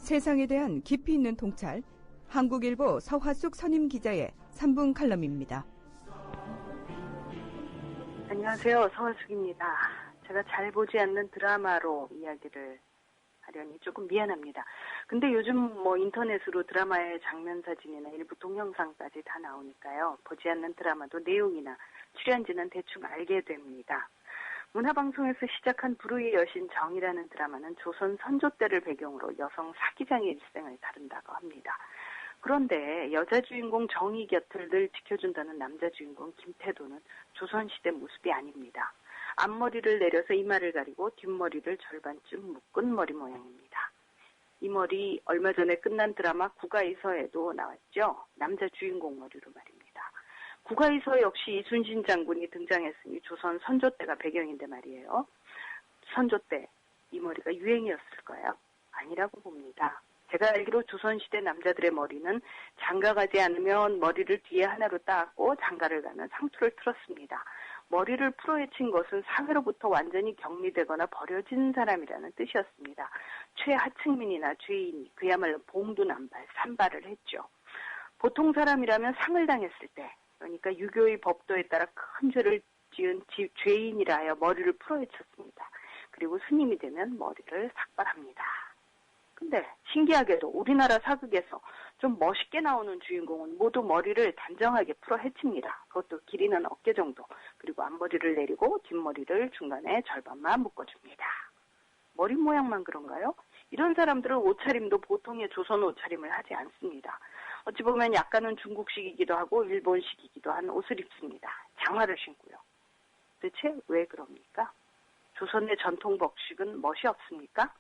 세상에 대한 깊이 있는 통찰, 한국일보 서화숙 선임 기자의 3분 칼럼입니다. 안녕하세요. 서화숙입니다. 제가 잘 보지 않는 드라마로 이야기를 하려니 조금 미안합니다. 근데 요즘 인터넷으로 드라마의 장면 사진이나 일부 동영상까지 다 나오니까요. 보지 않는 드라마도 내용이나 출연진은 대충 알게 됩니다. 문화방송에서 시작한 불후의 여신 정이라는 드라마는 조선 선조 때를 배경으로 여성 사기장의 일생을 다룬다고 합니다. 그런데 여자 주인공 정이 곁을 늘 지켜준다는 남자 주인공 김태도는 조선시대 모습이 아닙니다. 앞머리를 내려서 이마를 가리고 뒷머리를 절반쯤 묶은 머리 모양입니다. 이 머리 얼마 전에 끝난 드라마 국가이서에도 나왔죠. 남자 주인공 머리로 말입니다. 국가이서 역시 이순신 장군이 등장했으니 조선 선조 때가 배경인데 말이에요. 선조 때 이 머리가 유행이었을까요? 아니라고 봅니다. 제가 알기로 조선시대 남자들의 머리는 장가가지 않으면 머리를 뒤에 하나로 따고 장가를 가면 상투를 틀었습니다. 머리를 풀어헤친 것은 사회로부터 완전히 격리되거나 버려진 사람이라는 뜻이었습니다. 최하층민이나 죄인이 그야말로 봉두남발, 산발을 했죠. 보통 사람이라면 상을 당했을 때, 그러니까 유교의 법도에 따라 큰 죄를 지은 죄인이라 하여 머리를 풀어헤쳤습니다. 그리고 스님이 되면 머리를 삭발합니다. 근데 신기하게도 우리나라 사극에서 좀 멋있게 나오는 주인공은 모두 머리를 단정하게 풀어헤칩니다. 그것도 길이는 어깨 정도. 그리고 앞머리를 내리고 뒷머리를 중간에 절반만 묶어줍니다. 머리 모양만 그런가요? 이런 사람들은 옷차림도 보통의 조선 옷차림을 하지 않습니다. 어찌 보면 약간은 중국식이기도 하고 일본식이기도 한 옷을 입습니다. 장화를 신고요. 도대체 왜 그럽니까? 조선의 전통 복식은 멋이 없습니까?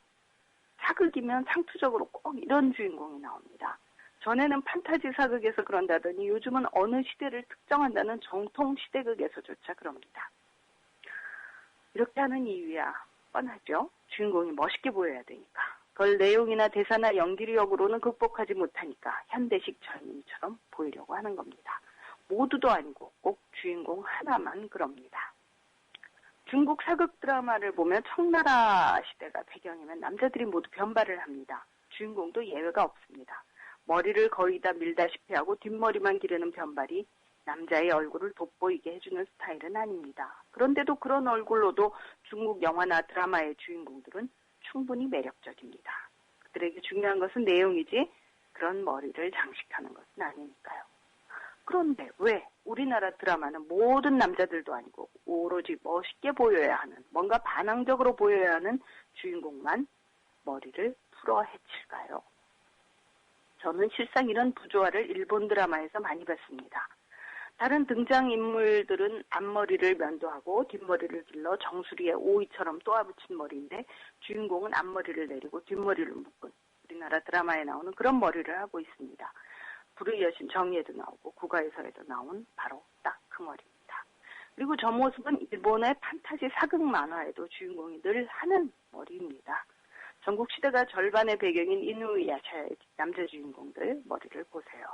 사극이면 상투적으로 꼭 이런 주인공이 나옵니다. 전에는 판타지 사극에서 그런다더니 요즘은 어느 시대를 특정한다는 정통 시대극에서조차 그럽니다. 이렇게 하는 이유야 뻔하죠. 주인공이 멋있게 보여야 되니까. 그걸 내용이나 대사나 연기력으로는 극복하지 못하니까 현대식 젊음처럼 보이려고 하는 겁니다. 모두도 아니고 꼭 주인공 하나만 그럽니다. 중국 사극 드라마를 보면 청나라 시대가 배경이면 남자들이 모두 변발을 합니다. 주인공도 예외가 없습니다. 머리를 거의 다 밀다시피 하고 뒷머리만 기르는 변발이 남자의 얼굴을 돋보이게 해주는 스타일은 아닙니다. 그런데도 그런 얼굴로도 중국 영화나 드라마의 주인공들은 충분히 매력적입니다. 그들에게 중요한 것은 내용이지 그런 머리를 장식하는 것은 아니니까요. 그런데 왜 우리나라 드라마는 모든 남자들도 아니고 오로지 멋있게 보여야 하는, 뭔가 반항적으로 보여야 하는 주인공만 머리를 풀어헤칠까요? 저는 실상 이런 부조화를 일본 드라마에서 많이 봤습니다. 다른 등장인물들은 앞머리를 면도하고 뒷머리를 길러 정수리에 오이처럼 또아붙인 머리인데 주인공은 앞머리를 내리고 뒷머리를 묶은 우리나라 드라마에 나오는 그런 머리를 하고 있습니다. 불의 여신 정의에도 나오고 국가에서에도 나온 바로 딱 그 머리입니다. 그리고 저 모습은 일본의 판타지 사극 만화에도 주인공이 늘 하는 머리입니다. 전국시대가 절반의 배경인 이누야샤의 남자 주인공들 머리를 보세요.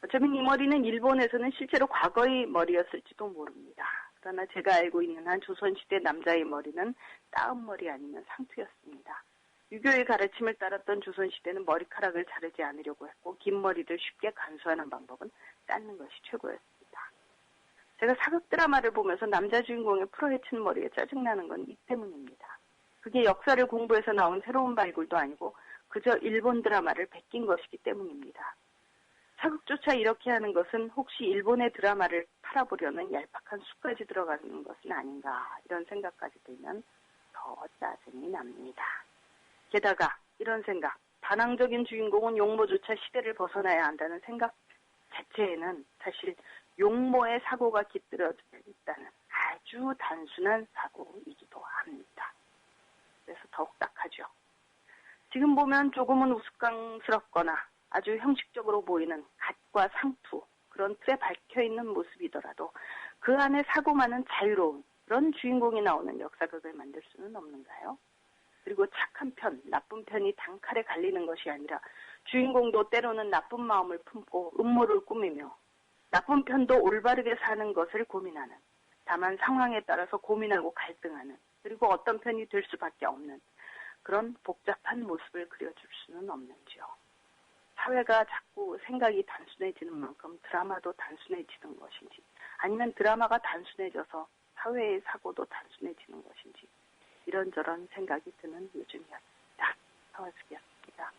어쩌면 이 머리는 일본에서는 실제로 과거의 머리였을지도 모릅니다. 그러나 제가 알고 있는 한 조선시대 남자의 머리는 따은 머리 아니면 상투였습니다. 유교의 가르침을 따랐던 조선시대는 머리카락을 자르지 않으려고 했고 긴 머리를 쉽게 간수하는 방법은 자르는 것이 최고였습니다. 제가 사극 드라마를 보면서 남자 주인공의 풀어헤친 머리에 짜증나는 건 이 때문입니다. 그게 역사를 공부해서 나온 새로운 발굴도 아니고 그저 일본 드라마를 베낀 것이기 때문입니다. 사극조차 이렇게 하는 것은 혹시 일본의 드라마를 팔아보려는 얄팍한 수까지 들어가는 것은 아닌가 이런 생각까지 들면 더 짜증이 납니다. 게다가 이런 생각, 반항적인 주인공은 용모조차 시대를 벗어나야 한다는 생각 자체에는 사실 용모의 사고가 깃들어져 있다는 아주 단순한 사고이기도 합니다. 그래서 더욱 딱하죠. 지금 보면 조금은 우스꽝스럽거나 아주 형식적으로 보이는 갓과 상투, 그런 틀에 박혀있는 모습이더라도 그 안에 사고 많은 자유로운 그런 주인공이 나오는 역사극을 만들 수는 없는가요? 그리고 착한 편, 나쁜 편이 단칼에 갈리는 것이 아니라 주인공도 때로는 나쁜 마음을 품고 음모를 꾸미며 나쁜 편도 올바르게 사는 것을 고민하는, 다만 상황에 따라서 고민하고 갈등하는, 그리고 어떤 편이 될 수밖에 없는 그런 복잡한 모습을 그려줄 수는 없는지요. 사회가 자꾸 생각이 단순해지는 만큼 드라마도 단순해지는 것인지, 아니면 드라마가 단순해져서 사회의 사고도 단순해지는 것인지, 이런저런 생각이 드는 요즘이었습니다. 서화숙이었습니다.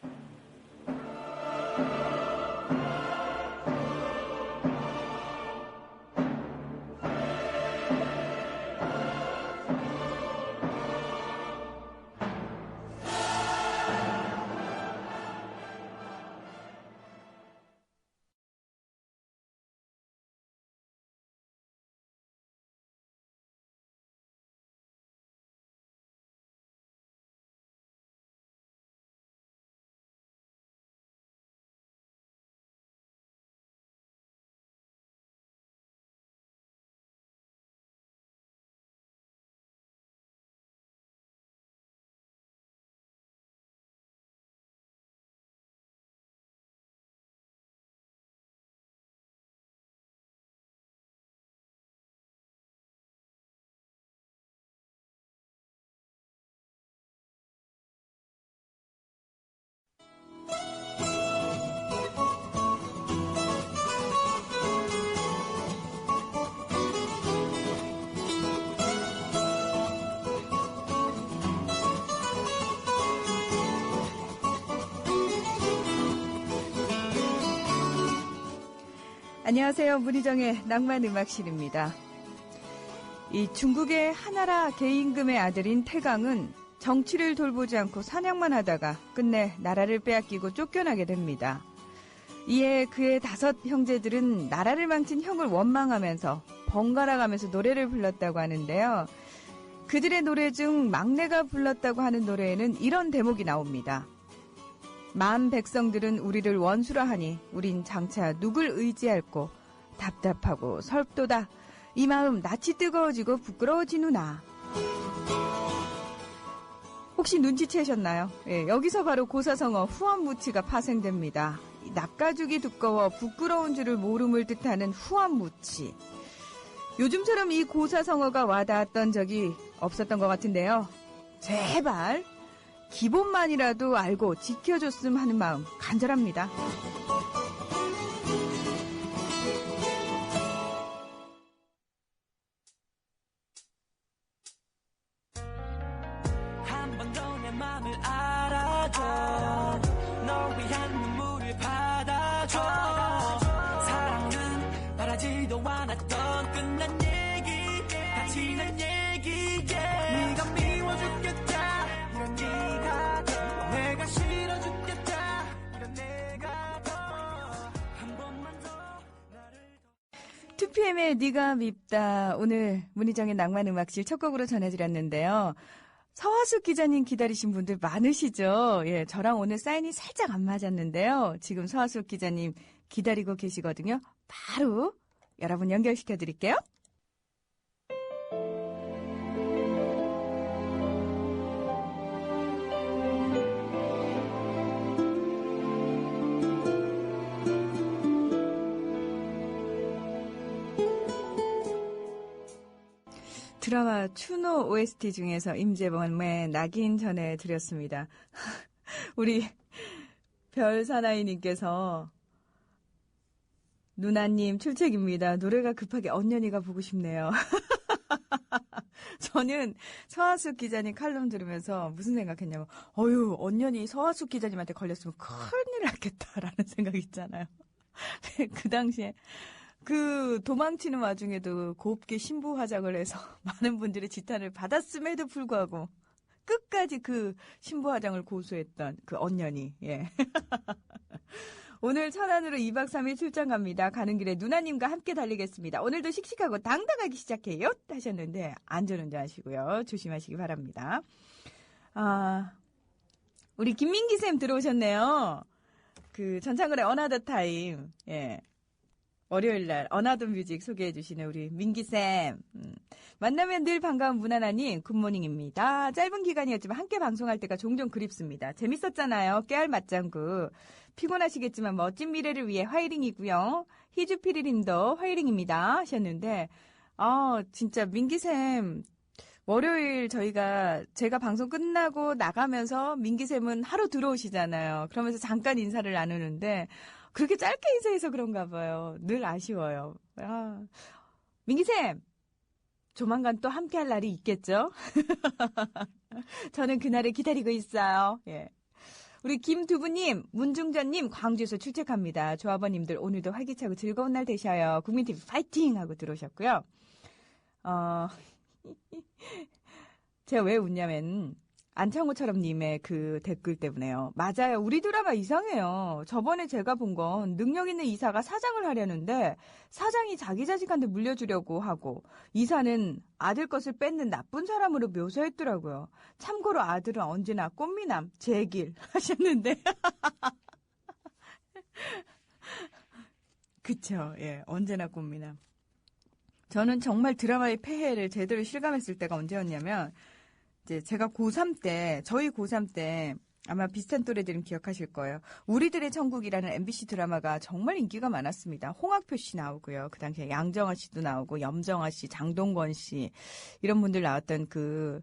안녕하세요. 문희정의 낭만음악실입니다. 이 중국의 하나라 계임금의 아들인 태강은 정치를 돌보지 않고 사냥만 하다가 끝내 나라를 빼앗기고 쫓겨나게 됩니다. 이에 그의 5 형제들은 나라를 망친 형을 원망하면서 번갈아 가면서 노래를 불렀다고 하는데요. 그들의 노래 중 막내가 불렀다고 하는 노래에는 이런 대목이 나옵니다. 만 백성들은 우리를 원수라 하니 우린 장차 누굴 의지할꼬. 답답하고 설도다. 이 마음 낯이 뜨거워지고 부끄러워지누나. 혹시 눈치채셨나요? 예, 여기서 바로 고사성어 후한무치가 파생됩니다. 낯가죽이 두꺼워 부끄러운 줄을 모름을 뜻하는 후한무치. 요즘처럼 이 고사성어가 와닿았던 적이 없었던 것 같은데요. 제발 기본만이라도 알고 지켜줬음 하는 마음 간절합니다. 한 번 더 내 맘을 알아줘. 널 위한 눈물을 받아줘. 사랑은 바라지도 않았던 끝난 얘기, 다치는 얘기. 네가 미워 죽겠다 이런 네가 더, 내가 싫어 죽겠다 이런 내가 더, 한 번만 더 나를 더. 2PM의 네가 밉다. 오늘 문희정의 낭만음악실 첫 곡으로 전해드렸는데요. 서화숙 기자님 기다리신 분들 많으시죠? 예, 저랑 오늘 사인이 살짝 안 맞았는데요. 지금 서화숙 기자님 기다리고 계시거든요. 바로 여러분 연결시켜 드릴게요. 드라마 추노 OST 중에서 임재범의 낙인 전해드렸습니다. 우리 별사나이님께서 누나님 출첵입니다. 노래가 급하게 언년이가 보고 싶네요. 저는 서화숙 기자님 칼럼 들으면서 무슨 생각했냐면 어휴 언년이 서화숙 기자님한테 걸렸으면 큰일 났겠다라는 생각이 있잖아요. 그 당시에 그 도망치는 와중에도 곱게 신부 화장을 해서 많은 분들의 지탄을 받았음에도 불구하고 끝까지 그 신부 화장을 고수했던 그 언년이. 예. 오늘 천안으로 2박 3일 출장 갑니다. 가는 길에 누나님과 함께 달리겠습니다. 오늘도 씩씩하고 당당하게 시작해요 하셨는데 안전운전 하시고요. 조심하시기 바랍니다. 우리 김민기 쌤 들어오셨네요. 그 전창걸의 어나더 타임. 예. 월요일날 어나더 뮤직 소개해주시는 우리 민기쌤. 만나면 늘 반가운 문하나님 굿모닝입니다. 짧은 기간이었지만 함께 방송할 때가 종종 그립습니다. 재밌었잖아요. 깨알 맞장구. 피곤하시겠지만 멋진 미래를 위해 화이링이고요. 희주피리님도 화이링입니다 하셨는데 진짜 민기쌤 월요일 제가 방송 끝나고 나가면서 민기쌤은 하루 들어오시잖아요. 그러면서 잠깐 인사를 나누는데 그렇게 짧게 인사해서 그런가 봐요. 늘 아쉬워요. 민기쌤! 조만간 또 함께할 날이 있겠죠? 저는 그날을 기다리고 있어요. 예. 우리 김두부님, 문중전님, 광주에서 출첵합니다. 조합원님들 오늘도 활기차고 즐거운 날 되셔요. 국민TV 파이팅! 하고 들어오셨고요. 제가 왜 웃냐면 안창호처럼 님의 그 댓글 때문에요. 맞아요. 우리 드라마 이상해요. 저번에 제가 본 건 능력 있는 이사가 사장을 하려는데 사장이 자기 자식한테 물려주려고 하고 이사는 아들 것을 뺏는 나쁜 사람으로 묘사했더라고요. 참고로 아들은 언제나 꽃미남 제길 하셨는데 그쵸. 예, 언제나 꽃미남. 저는 정말 드라마의 폐해를 제대로 실감했을 때가 언제였냐면 이제 제가 고3 때, 저희 고3 때 아마 비슷한 또래들은 기억하실 거예요. 우리들의 천국이라는 MBC 드라마가 정말 인기가 많았습니다. 홍학표 씨 나오고요. 그 당시에 양정아 씨도 나오고 염정아 씨, 장동건 씨 이런 분들 나왔던 그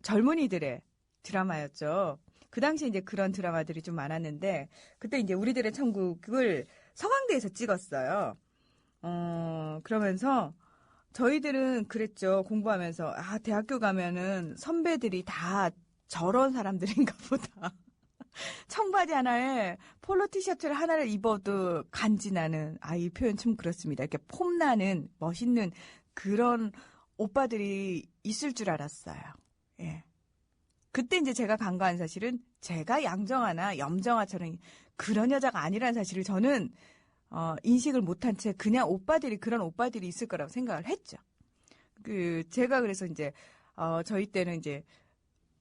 젊은이들의 드라마였죠. 그 당시에 이제 그런 드라마들이 좀 많았는데 그때 이제 우리들의 천국을 서강대에서 찍었어요. 그러면서 저희들은 그랬죠. 공부하면서 대학교 가면은 선배들이 다 저런 사람들인가 보다. 청바지 하나에 폴로 티셔츠를 하나를 입어도 간지나는 이 표현 좀 그렇습니다. 이렇게 폼나는 멋있는 그런 오빠들이 있을 줄 알았어요. 예. 그때 이제 제가 간과한 사실은 제가 양정아나 염정아처럼 그런 여자가 아니라는 사실을 저는 인식을 못한 채 그냥 그런 오빠들이 있을 거라고 생각을 했죠. 제가 그래서 이제, 저희 때는 이제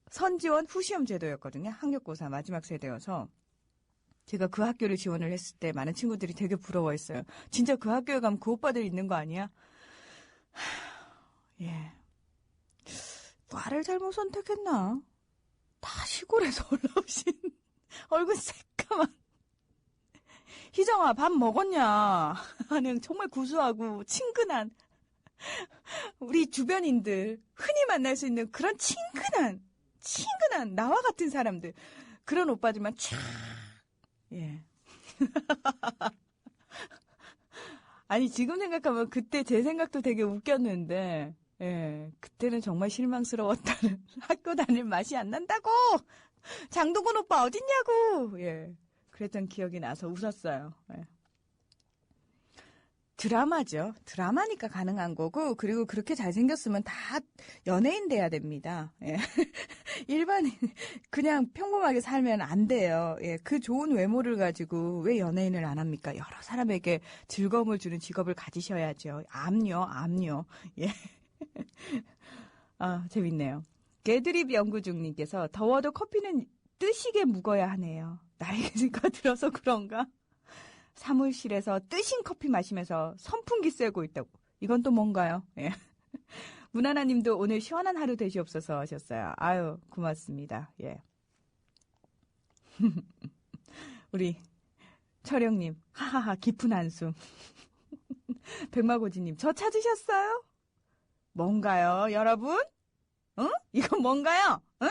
선지원 후시험 제도였거든요. 학력고사 마지막 세대여서. 제가 그 학교를 지원을 했을 때 많은 친구들이 되게 부러워했어요. 진짜 그 학교에 가면 그 오빠들이 있는 거 아니야? 예. 과를 잘못 선택했나? 다 시골에서 올라오신 얼굴 새까만. 희정아, 밥 먹었냐? 하는 정말 구수하고 친근한 우리 주변인들 흔히 만날 수 있는 그런 친근한 나와 같은 사람들 그런 오빠들만 촤. 예. 아니 지금 생각하면 그때 제 생각도 되게 웃겼는데 예, 그때는 정말 실망스러웠다는 학교 다닐 맛이 안 난다고 장동건 오빠 어딨냐고 예. 그랬던 기억이 나서 웃었어요. 예. 드라마죠. 드라마니까 가능한 거고 그리고 그렇게 잘생겼으면 다 연예인 돼야 됩니다. 예. 일반인 그냥 평범하게 살면 안 돼요. 예. 그 좋은 외모를 가지고 왜 연예인을 안 합니까? 여러 사람에게 즐거움을 주는 직업을 가지셔야죠. 암요. 예. 재밌네요. 개드립 연구중님께서 더워도 커피는 뜨시게 묵어야 하네요. 나이가 들어서 그런가? 사무실에서 뜨신 커피 마시면서 선풍기 쐬고 있다고. 이건 또 뭔가요? 예. 문하나님도 오늘 시원한 하루 되시옵소서 하셨어요. 아유, 고맙습니다. 예. 우리 철영님, 하하하, 깊은 한숨. 백마고지님, 저 찾으셨어요? 뭔가요, 여러분? 응? 이건 뭔가요? 응?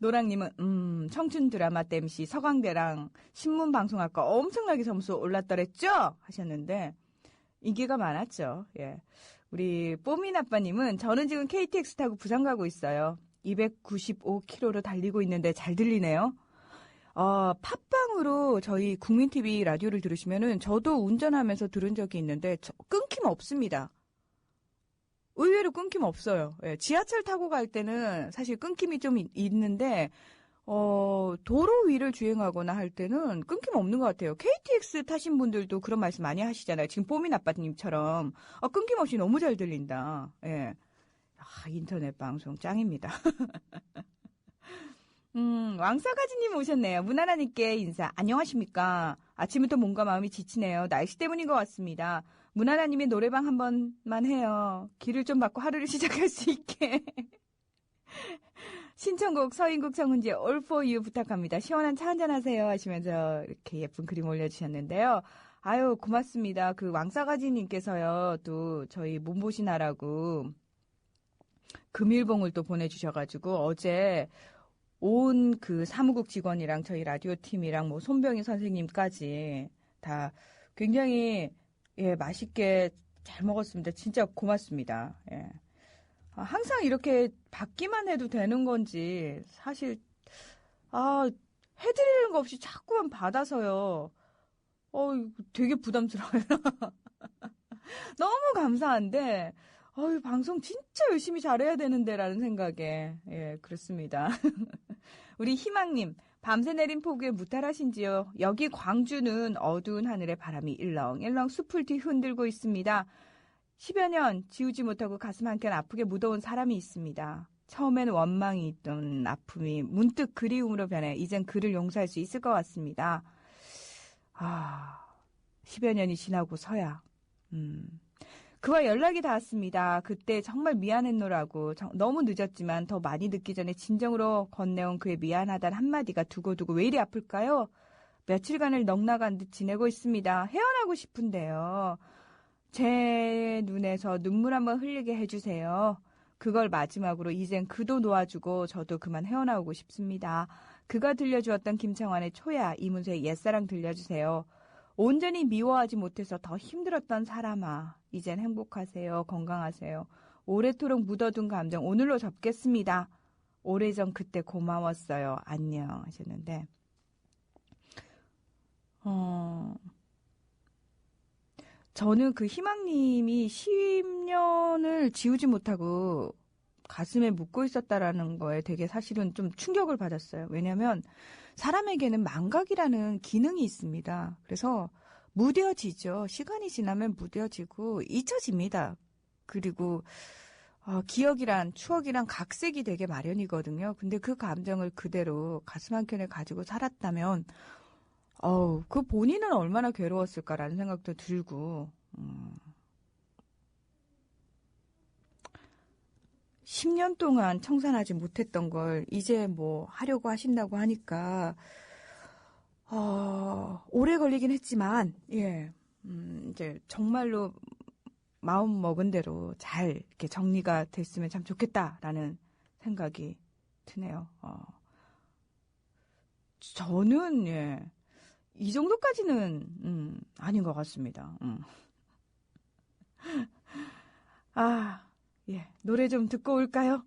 노랑님은 청춘 드라마 땜시 서강대랑 신문방송학과 엄청나게 점수 올랐더랬죠? 하셨는데 인기가 많았죠. 예. 우리 뽀미나빠님은 저는 지금 KTX 타고 부산 가고 있어요. 295km로 달리고 있는데 잘 들리네요. 팟빵으로 저희 국민TV 라디오를 들으시면은 저도 운전하면서 들은 적이 있는데 끊김 없습니다. 의외로 끊김 없어요. 예, 지하철 타고 갈 때는 사실 끊김이 좀 있는데 도로 위를 주행하거나 할 때는 끊김 없는 것 같아요. KTX 타신 분들도 그런 말씀 많이 하시잖아요. 지금 뽀민 아빠님처럼 끊김 없이 너무 잘 들린다. 예, 인터넷 방송 짱입니다. 왕사가지님 오셨네요. 문하나님께 인사. 안녕하십니까. 아침부터 몸과 마음이 지치네요. 날씨 때문인 것 같습니다. 문하나님의 노래방 한 번만 해요. 길을 좀 막고 하루를 시작할 수 있게. 신청곡 서인국 정은지의 All for You 부탁합니다. 시원한 차 한잔 하세요 하시면서 이렇게 예쁜 그림 올려주셨는데요. 아유 고맙습니다. 그 왕사가지님께서요. 또 저희 몸보신하라고 금일봉을 또 보내주셔가지고 어제 온 그 사무국 직원이랑 저희 라디오 팀이랑 뭐 손병희 선생님까지 다 굉장히 예, 맛있게 잘 먹었습니다. 진짜 고맙습니다. 예. 항상 이렇게 받기만 해도 되는 건지 사실 해드리는 거 없이 자꾸만 받아서요. 되게 부담스러워요. 너무 감사한데 방송 진짜 열심히 잘해야 되는데라는 생각에 예, 그렇습니다. 우리 희망님, 밤새 내린 폭우에 무탈하신지요? 여기 광주는 어두운 하늘에 바람이 일렁일렁 숲을 뒤흔들고 있습니다. 10여 년 지우지 못하고 가슴 한켠 아프게 묻어온 사람이 있습니다. 처음엔 원망이 있던 아픔이 문득 그리움으로 변해 이젠 그를 용서할 수 있을 것 같습니다. 10여 년이 지나고서야 그와 연락이 닿았습니다. 그때 정말 미안했노라고 너무 늦었지만 더 많이 늦기 전에 진정으로 건네온 그의 미안하다는 한마디가 두고두고 왜 이리 아플까요? 며칠간을 넋나간 듯 지내고 있습니다. 헤어나고 싶은데요. 제 눈에서 눈물 한번 흘리게 해주세요. 그걸 마지막으로 이젠 그도 놓아주고 저도 그만 헤어나오고 싶습니다. 그가 들려주었던 김창완의 초야, 이문세의 옛사랑 들려주세요. 온전히 미워하지 못해서 더 힘들었던 사람아, 이젠 행복하세요. 건강하세요. 오래도록 묻어둔 감정 오늘로 접겠습니다. 오래전 그때 고마웠어요. 안녕 하셨는데 저는 그 희망님이 10년을 지우지 못하고 가슴에 묻고 있었다라는 거에 되게 사실은 좀 충격을 받았어요. 왜냐하면 사람에게는 망각이라는 기능이 있습니다. 그래서 무뎌지죠. 시간이 지나면 무뎌지고 잊혀집니다. 그리고 기억이란 추억이란 각색이 되게 마련이거든요. 근데 그 감정을 그대로 가슴 한켠에 가지고 살았다면 그 본인은 얼마나 괴로웠을까라는 생각도 들고 10년 동안 청산하지 못했던 걸 이제 뭐 하려고 하신다고 하니까 오래 걸리긴 했지만 예, 이제 정말로 마음 먹은 대로 잘 이렇게 정리가 됐으면 참 좋겠다라는 생각이 드네요. 저는 예, 이 정도까지는 아닌 것 같습니다. 예, 노래 좀 듣고 올까요?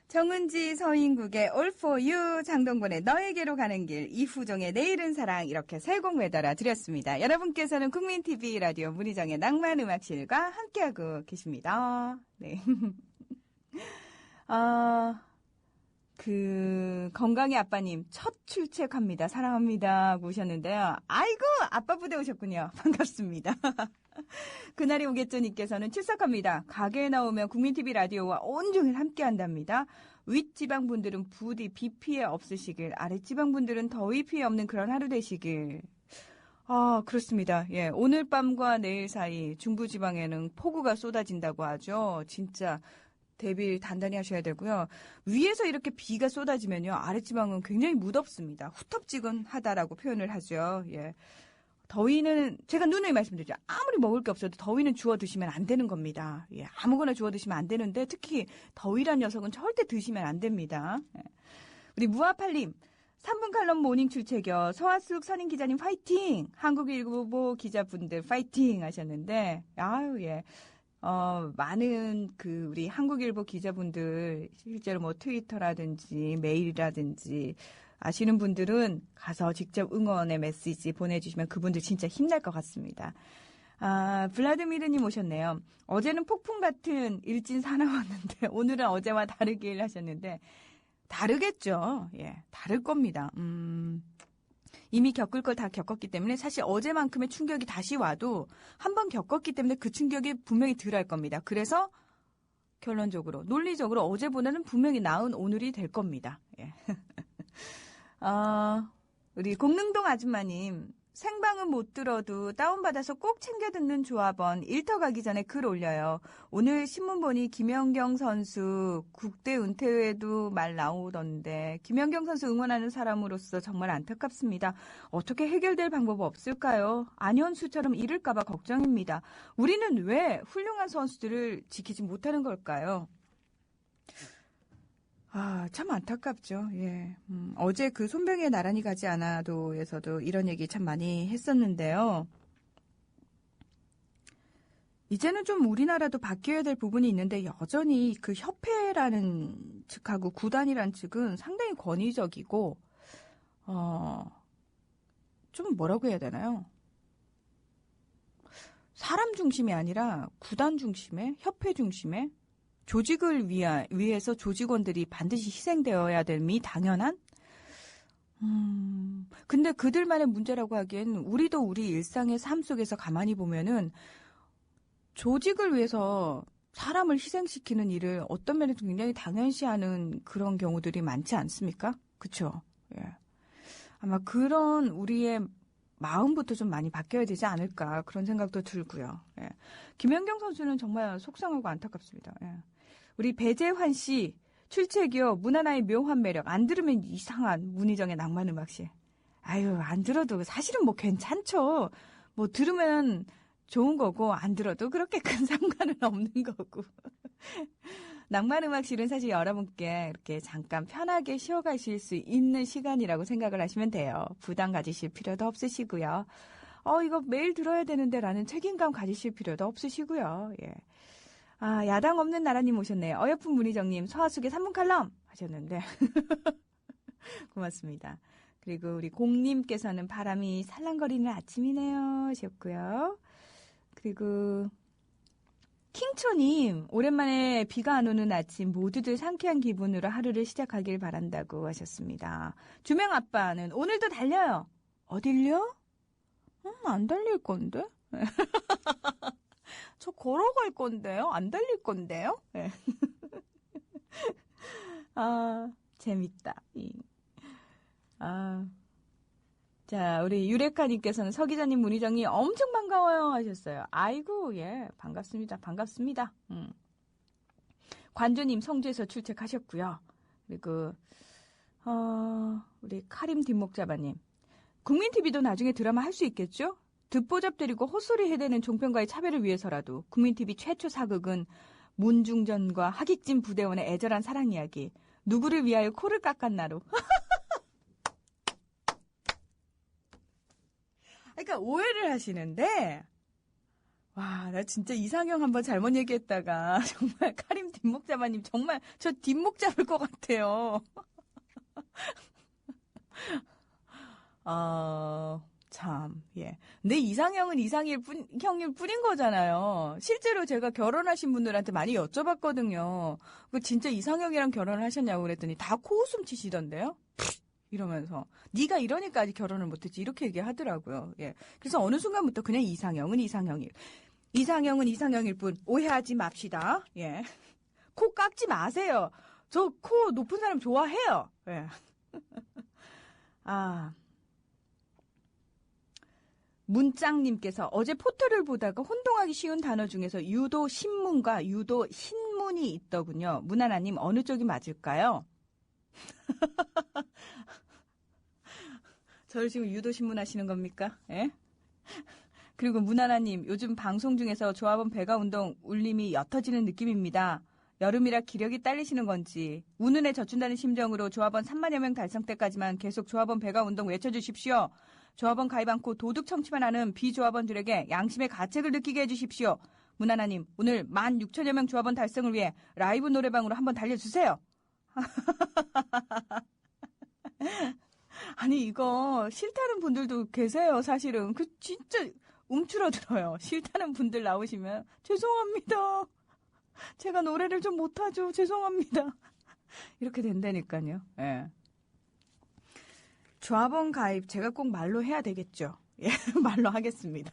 정은지 서인국의 All for You, 장동건의 너에게로 가는 길, 이후종의 내일은 사랑, 이렇게 세 곡 매달아 드렸습니다. 여러분께서는 국민TV 라디오 문희정의 낭만음악실과 함께하고 계십니다. 네. 건강의 아빠님, 첫 출첵합니다. 사랑합니다. 하고 오셨는데요. 아이고, 아빠 부대 오셨군요. 반갑습니다. 그날이 오겠죠님께서는 출석합니다. 가게에 나오면 국민TV 라디오와 온종일 함께 한답니다. 윗지방분들은 부디 비 피해 없으시길, 아랫지방분들은 더위 피해 없는 그런 하루 되시길. 그렇습니다. 예, 오늘 밤과 내일 사이 중부지방에는 폭우가 쏟아진다고 하죠. 진짜 대비 단단히 하셔야 되고요. 위에서 이렇게 비가 쏟아지면요, 아랫지방은 굉장히 무덥습니다. 후텁지근하다라고 표현을 하죠. 예. 더위는 제가 누누이 말씀드리죠. 아무리 먹을 게 없어도 더위는 주워 드시면 안 되는 겁니다. 예, 아무거나 주워 드시면 안 되는데 특히 더위란 녀석은 절대 드시면 안 됩니다. 예. 우리 무아팔님, 3분 칼럼 모닝 출첵이요. 서하숙 선임 기자님 파이팅! 한국일보 기자분들 파이팅! 하셨는데 예. 많은 우리 한국일보 기자분들 실제로 뭐 트위터라든지 메일이라든지 아시는 분들은 가서 직접 응원의 메시지 보내주시면 그분들 진짜 힘날 것 같습니다. 블라드미르님 오셨네요. 어제는 폭풍 같은 일진 사나웠는데 오늘은 어제와 다르길 하셨는데 다르겠죠. 예, 다를 겁니다. 이미 겪을 걸 다 겪었기 때문에 사실 어제만큼의 충격이 다시 와도 한 번 겪었기 때문에 그 충격이 분명히 덜할 겁니다. 그래서 결론적으로. 논리적으로 어제보다는 분명히 나은 오늘이 될 겁니다. 예. 우리 공릉동 아줌마님. 생방은 못 들어도 다운받아서 꼭 챙겨 듣는 조합원 일터 가기 전에 글 올려요. 오늘 신문 보니 김연경 선수 국대 은퇴 후에도 말 나오던데 김연경 선수 응원하는 사람으로서 정말 안타깝습니다. 어떻게 해결될 방법 없을까요? 안현수처럼 잃을까 봐 걱정입니다. 우리는 왜 훌륭한 선수들을 지키지 못하는 걸까요? 참 안타깝죠. 예. 어제 그 손병희의 나란히 가지 않아도에서도 이런 얘기 참 많이 했었는데요. 이제는 좀 우리나라도 바뀌어야 될 부분이 있는데 여전히 그 협회라는 측하고 구단이라는 측은 상당히 권위적이고 좀 뭐라고 해야 되나요? 사람 중심이 아니라 구단 중심의 협회 중심의 조직을 위해서 조직원들이 반드시 희생되어야 됨이 당연한? 근데 그들만의 문제라고 하기엔 우리도 우리 일상의 삶 속에서 가만히 보면은 조직을 위해서 사람을 희생시키는 일을 어떤 면에서 굉장히 당연시하는 그런 경우들이 많지 않습니까? 그쵸? 예. 아마 그런 우리의 마음부터 좀 많이 바뀌어야 되지 않을까 그런 생각도 들고요. 예. 김연경 선수는 정말 속상하고 안타깝습니다. 예. 우리 배재환 씨 출첵이요. 문하나의 묘한 매력. 안 들으면 이상한 문희정의 낭만음악실. 아유 안 들어도 사실은 뭐 괜찮죠. 뭐 들으면 좋은 거고 안 들어도 그렇게 큰 상관은 없는 거고. 낭만음악실은 사실 여러분께 이렇게 잠깐 편하게 쉬어가실 수 있는 시간이라고 생각을 하시면 돼요. 부담 가지실 필요도 없으시고요. 이거 매일 들어야 되는데 라는 책임감 가지실 필요도 없으시고요. 예. 야당 없는 나라님 오셨네요. 어여쁜 문희정님, 서하숙의 3분 칼럼 하셨는데. 고맙습니다. 그리고 우리 공님께서는 바람이 살랑거리는 아침이네요 하셨고요. 그리고 킹초님, 오랜만에 비가 안 오는 아침 모두들 상쾌한 기분으로 하루를 시작하길 바란다고 하셨습니다. 주명 아빠는 오늘도 달려요. 어딜요? 안 달릴 건데? 저 걸어갈 건데요? 안 달릴 건데요? 네. 재밌다. 자, 우리 유레카님께서는 서 기자님, 문희정님 엄청 반가워요 하셨어요. 아이고, 예, 반갑습니다. 반갑습니다. 관조님 성주에서 출첵하셨고요. 그리고 우리 카림 뒷목자바님. 국민TV도 나중에 드라마 할 수 있겠죠? 듣보잡 때리고 헛소리 해대는 종편과의 차별을 위해서라도 국민TV 최초 사극은 문중전과 하객진 부대원의 애절한 사랑 이야기. 누구를 위하여 코를 깎았나로. 그러니까 오해를 하시는데 와, 나 진짜 이상형 한번 잘못 얘기했다가 정말 카림 뒷목잡아님 정말 저 뒷목 잡을 것 같아요. 참, 예. 근데 이상형은 형일 뿐인 거잖아요. 실제로 제가 결혼하신 분들한테 많이 여쭤봤거든요. 진짜 이상형이랑 결혼을 하셨냐고 그랬더니 다 코웃음 치시던데요? 이러면서 네가 이러니까 아직 결혼을 못했지 이렇게 얘기하더라고요. 예. 그래서 어느 순간부터 그냥 이상형은 이상형일 뿐 오해하지 맙시다. 예. 코 깎지 마세요. 저 코 높은 사람 좋아해요. 예. 문짱님께서 어제 포털을 보다가 혼동하기 쉬운 단어 중에서 유도 신문과 유도 신문이 있더군요. 문하나님 어느 쪽이 맞을까요? 저를 지금 유도 신문 하시는 겁니까? 예? 그리고 문하나님 요즘 방송 중에서 조합원 배가 운동 울림이 옅어지는 느낌입니다. 여름이라 기력이 딸리시는 건지 운운에 젖춘다는 심정으로 조합원 3만여 명 달성 때까지만 계속 조합원 배가 운동 외쳐주십시오. 조합원 가입 않고 도둑 청취만 하는 비조합원들에게 양심의 가책을 느끼게 해주십시오. 문하나님 오늘 16,000여 명 조합원 달성을 위해 라이브 노래방으로 한번 달려주세요. 아니 이거 싫다는 분들도 계세요. 사실은 진짜 움츠러들어요. 싫다는 분들 나오시면 죄송합니다. 제가 노래를 좀 못하죠. 죄송합니다. 이렇게 된다니까요. 예. 조합원 가입 제가 꼭 말로 해야 되겠죠. 예, 말로 하겠습니다.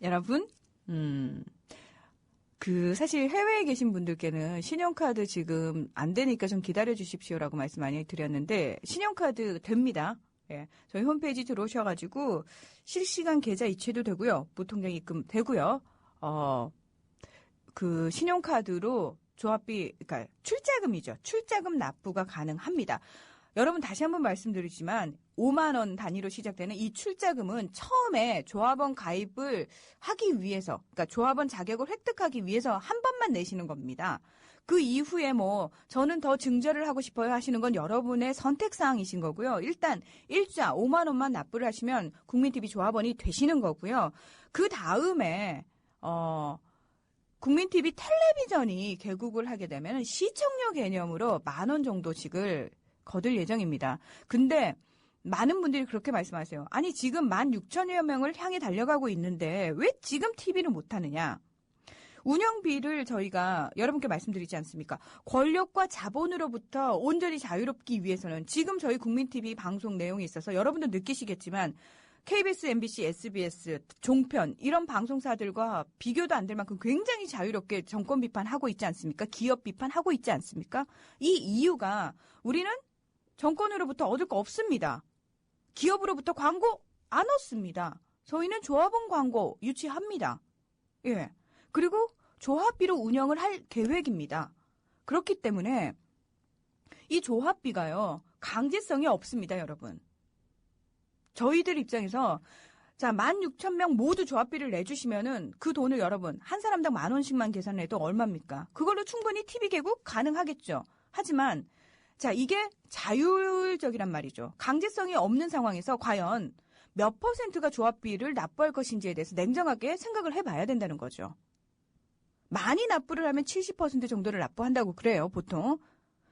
여러분, 사실 해외에 계신 분들께는 신용카드 지금 안 되니까 좀 기다려 주십시오라고 말씀 많이 드렸는데, 신용카드 됩니다. 예. 저희 홈페이지 들어오셔가지고, 실시간 계좌 이체도 되고요. 무통장 입금 되고요. 신용카드로 조합비, 그러니까 출자금이죠. 출자금 납부가 가능합니다. 여러분 다시 한번 말씀드리지만 5만 원 단위로 시작되는 이 출자금은 처음에 조합원 가입을 하기 위해서, 그러니까 조합원 자격을 획득하기 위해서 한 번만 내시는 겁니다. 그 이후에 저는 더 증자를 하고 싶어요 하시는 건 여러분의 선택사항이신 거고요. 일단 일자 5만 원만 납부를 하시면 국민TV 조합원이 되시는 거고요. 그 다음에 국민TV 텔레비전이 개국을 하게 되면 시청료 개념으로 10,000원 정도씩을 거둘 예정입니다. 근데 많은 분들이 그렇게 말씀하세요. 아니 지금 16,000여 명을 향해 달려가고 있는데 왜 지금 TV는 못하느냐. 운영비를 저희가 여러분께 말씀드리지 않습니까? 권력과 자본으로부터 온전히 자유롭기 위해서는 지금 저희 국민TV 방송 내용에 있어서 여러분도 느끼시겠지만 KBS, MBC, SBS, 종편 이런 방송사들과 비교도 안 될 만큼 굉장히 자유롭게 정권 비판하고 있지 않습니까? 기업 비판하고 있지 않습니까? 이 이유가 우리는 정권으로부터 얻을 거 없습니다. 기업으로부터 광고 안 얻습니다. 저희는 조합원 광고 유치합니다. 예. 그리고 조합비로 운영을 할 계획입니다. 그렇기 때문에 이 조합비가요, 강제성이 없습니다, 여러분. 저희들 입장에서 16,000명 모두 조합비를 내주시면은 그 돈을 여러분 한 사람당 10,000원씩만 계산해도 얼마입니까? 그걸로 충분히 TV 개국 가능하겠죠. 하지만 이게 자율적이란 말이죠. 강제성이 없는 상황에서 과연 몇 퍼센트가 조합비를 납부할 것인지에 대해서 냉정하게 생각을 해봐야 된다는 거죠. 많이 납부를 하면 70% 정도를 납부한다고 그래요, 보통.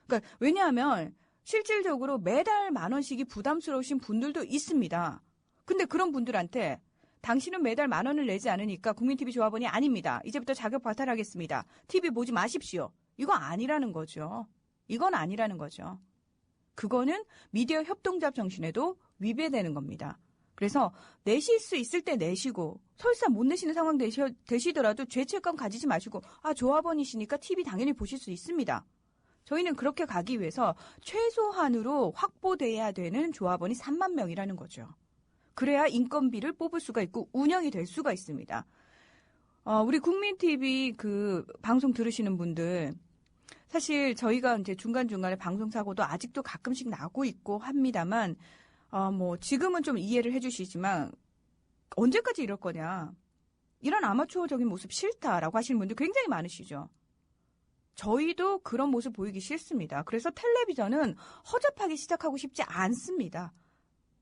그러니까 왜냐하면 실질적으로 매달 10,000원씩이 부담스러우신 분들도 있습니다. 근데 그런 분들한테 당신은 매달 10,000원을 내지 않으니까 국민TV 조합원이 아닙니다. 이제부터 자격 박탈하겠습니다. TV 보지 마십시오. 이거 아니라는 거죠. 이건 아니라는 거죠. 그거는 미디어 협동조합 정신에도 위배되는 겁니다. 그래서 내실 수 있을 때 내시고 설사 못 내시는 상황 되시더라도 죄책감 가지지 마시고 조합원이시니까 TV 당연히 보실 수 있습니다. 저희는 그렇게 가기 위해서 최소한으로 확보돼야 되는 조합원이 3만 명이라는 거죠. 그래야 인건비를 뽑을 수가 있고 운영이 될 수가 있습니다. 우리 국민TV 방송 들으시는 분들 사실 저희가 이제 중간중간에 방송 사고도 아직도 가끔씩 나고 있고 합니다만 지금은 좀 이해를 해 주시지만 언제까지 이럴 거냐. 이런 아마추어적인 모습 싫다라고 하시는 분들 굉장히 많으시죠. 저희도 그런 모습 보이기 싫습니다. 그래서 텔레비전은 허접하게 시작하고 싶지 않습니다.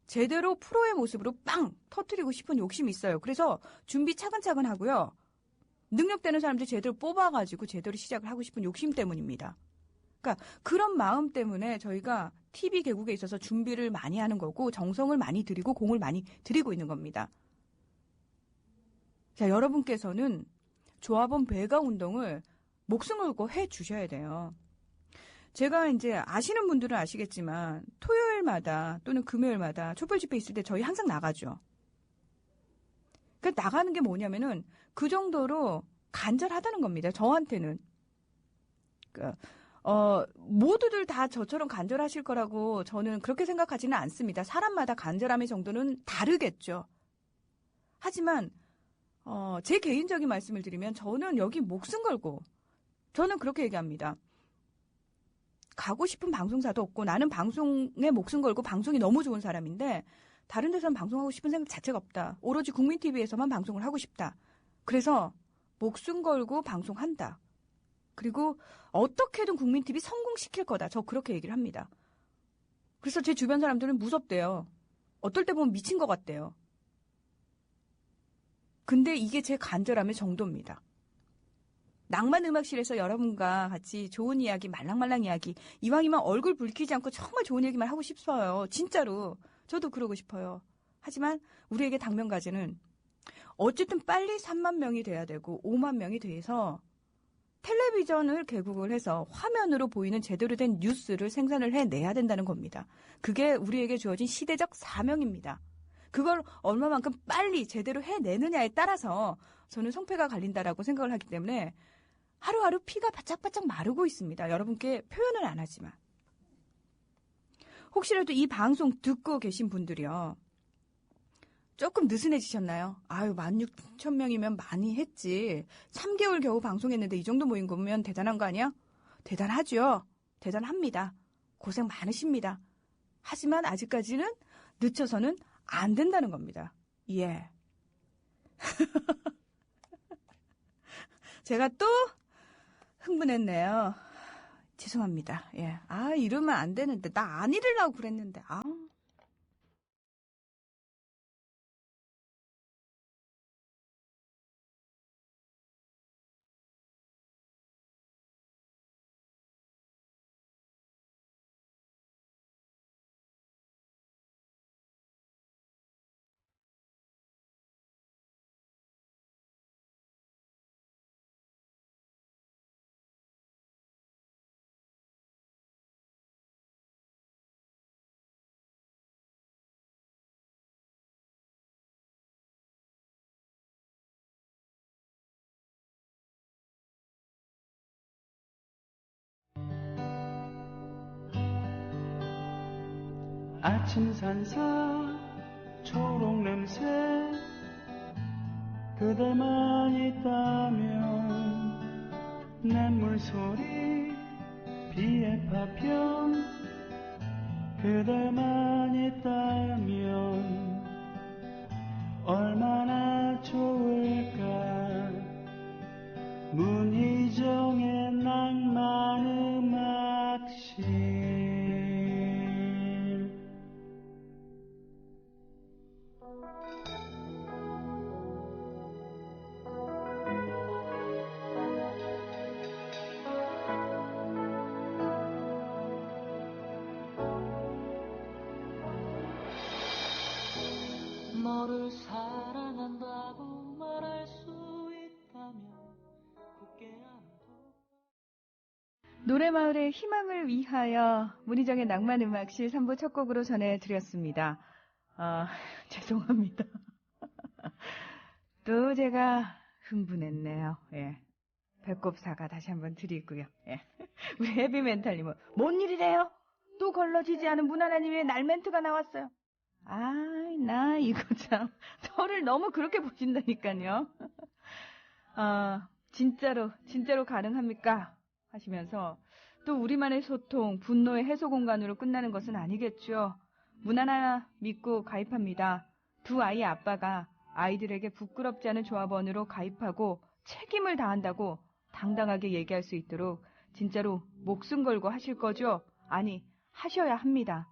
제대로 프로의 모습으로 빵 터뜨리고 싶은 욕심이 있어요. 그래서 준비 차근차근 하고요. 능력되는 사람들 제대로 뽑아가지고 제대로 시작을 하고 싶은 욕심 때문입니다. 그러니까 그런 마음 때문에 저희가 TV 개국에 있어서 준비를 많이 하는 거고 정성을 많이 들이고 공을 많이 들이고 있는 겁니다. 여러분께서는 조합원 배가 운동을 목숨 걸고 해 주셔야 돼요. 제가 이제 아시는 분들은 아시겠지만 토요일마다 또는 금요일마다 촛불 집회 있을 때 저희 항상 나가죠. 그러니까 나가는 게 뭐냐면은 그 정도로 간절하다는 겁니다. 저한테는. 모두들 다 저처럼 간절하실 거라고 저는 그렇게 생각하지는 않습니다. 사람마다 간절함의 정도는 다르겠죠. 하지만 제 개인적인 말씀을 드리면 저는 여기 목숨 걸고 저는 그렇게 얘기합니다. 가고 싶은 방송사도 없고 나는 방송에 목숨 걸고 방송이 너무 좋은 사람인데 다른 데서는 방송하고 싶은 생각 자체가 없다. 오로지 국민TV에서만 방송을 하고 싶다. 그래서 목숨 걸고 방송한다. 그리고 어떻게든 국민TV 성공시킬 거다. 저 그렇게 얘기를 합니다. 그래서 제 주변 사람들은 무섭대요. 어떨 때 보면 미친 것 같대요. 근데 이게 제 간절함의 정도입니다. 낭만음악실에서 여러분과 같이 좋은 이야기, 말랑말랑 이야기, 이왕이면 얼굴 붉히지 않고 정말 좋은 얘기만 하고 싶어요. 진짜로. 저도 그러고 싶어요. 하지만 우리에게 당면과제는 어쨌든 빨리 3만 명이 돼야 되고 5만 명이 돼서 텔레비전을 개국을 해서 화면으로 보이는 제대로 된 뉴스를 생산을 해내야 된다는 겁니다. 그게 우리에게 주어진 시대적 사명입니다. 그걸 얼마만큼 빨리 제대로 해내느냐에 따라서 저는 성패가 갈린다라고 생각을 하기 때문에 하루하루 피가 바짝바짝 마르고 있습니다. 여러분께 표현은 안 하지만. 혹시라도 이 방송 듣고 계신 분들이요. 조금 느슨해지셨나요? 아유, 16,000명이면 많이 했지. 3개월 겨우 방송했는데 이 정도 모인 거면 대단한 거 아니야? 대단하죠. 대단합니다. 고생 많으십니다. 하지만 아직까지는 늦춰서는 안 된다는 겁니다. 예. 제가 또 흥분했네요. 죄송합니다. 예. 아, 이러면 안 되는데. 나 안 이러려고 그랬는데. 아. 아침 산사 초록 냄새 그대만 있다면 냇물 소리 비의 파편 그대만 있다면 얼마나 좋을까. 문희정의 낭만 음악실. 너를 사랑한다고 말할 수 있다면 굳게 안고. 노래마을의 희망을 위하여 문희정의 낭만음악실 3부 첫 곡으로 전해드렸습니다. 죄송합니다. 또 제가 흥분했네요. 예. 배꼽 사과 다시 한번 드리고요. 예. 우리 헤비멘탈님은 뭔 일이래요? 또 걸러지지 않은 문하나님의 날 멘트가 나왔어요. 나 이거 참 저를 너무 그렇게 보신다니까요. 진짜로 가능합니까? 하시면서 또 우리만의 소통, 분노의 해소 공간으로 끝나는 것은 아니겠죠. 문하나 믿고 가입합니다. 두 아이의 아빠가 아이들에게 부끄럽지 않은 조합원으로 가입하고 책임을 다한다고 당당하게 얘기할 수 있도록 진짜로 목숨 걸고 하실 거죠? 아니, 하셔야 합니다.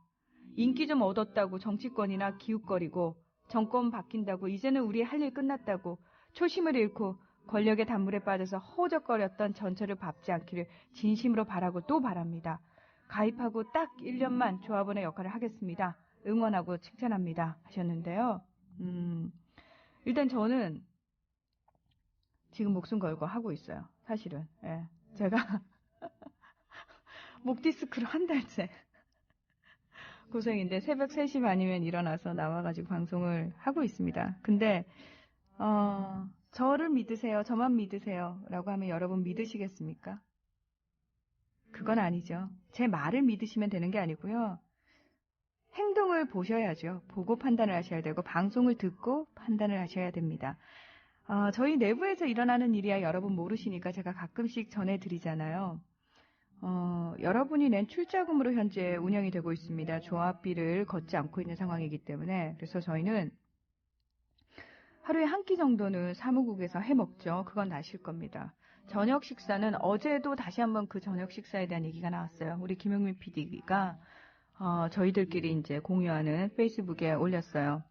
인기 좀 얻었다고 정치권이나 기웃거리고 정권 바뀐다고 이제는 우리 할 일 끝났다고 초심을 잃고 권력의 단물에 빠져서 허우적거렸던 전철을 밟지 않기를 진심으로 바라고 또 바랍니다. 가입하고 딱 1년만 조합원의 역할을 하겠습니다. 응원하고 칭찬합니다. 하셨는데요. 일단 저는 지금 목숨 걸고 하고 있어요. 사실은. 예. 제가 목 디스크로 한 달째 고생인데 새벽 3시 반이면 일어나서 나와가지고 방송을 하고 있습니다. 근데 저를 믿으세요. 저만 믿으세요. 라고 하면 여러분 믿으시겠습니까? 그건 아니죠. 제 말을 믿으시면 되는 게 아니고요. 행동을 보셔야죠. 보고 판단을 하셔야 되고 방송을 듣고 판단을 하셔야 됩니다. 저희 내부에서 일어나는 일이야 여러분 모르시니까 제가 가끔씩 전해드리잖아요. 여러분이 낸 출자금으로 현재 운영이 되고 있습니다. 조합비를 걷지 않고 있는 상황이기 때문에. 그래서 저희는 하루에 한 끼 정도는 사무국에서 해먹죠. 그건 아실 겁니다. 저녁 식사는 어제도 다시 한번 그 저녁 식사에 대한 얘기가 나왔어요. 우리 김용민 PD가 저희들끼리 이제 공유하는 페이스북에 올렸어요.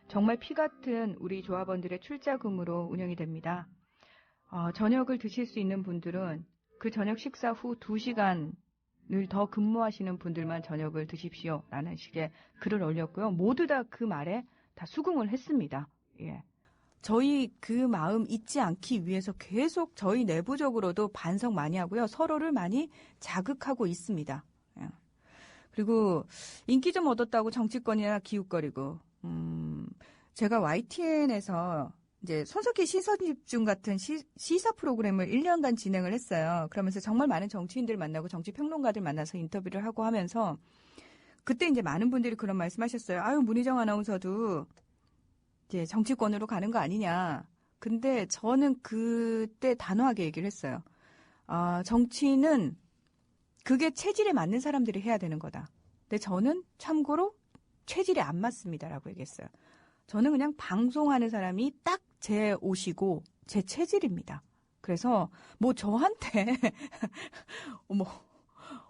정말 피 같은 우리 조합원들의 출자금으로 운영이 됩니다. 저녁을 드실 수 있는 분들은 그 저녁 식사 후 2시간을 더 근무하시는 분들만 저녁을 드십시오. 라는 식의 글을 올렸고요. 모두 다 그 말에 다 수긍을 했습니다. 예. 저희 그 마음 잊지 않기 위해서 계속 저희 내부적으로도 반성 많이 하고요. 서로를 많이 자극하고 있습니다. 예. 그리고 인기 좀 얻었다고 정치권이나 기웃거리고 제가 YTN에서 이제 손석희 시선집중 같은 시사 프로그램을 1년간 진행을 했어요. 그러면서 정말 많은 정치인들 만나고 정치평론가들 만나서 인터뷰를 하고 하면서 그때 이제 많은 분들이 그런 말씀하셨어요. 아유, 문희정 아나운서도 이제 정치권으로 가는 거 아니냐. 근데 저는 그때 단호하게 얘기를 했어요. 정치는 그게 체질에 맞는 사람들이 해야 되는 거다. 근데 저는 참고로 체질에 안 맞습니다라고 얘기했어요. 저는 그냥 방송하는 사람이 딱 제 옷이고 제 체질입니다. 그래서 뭐 저한테 뭐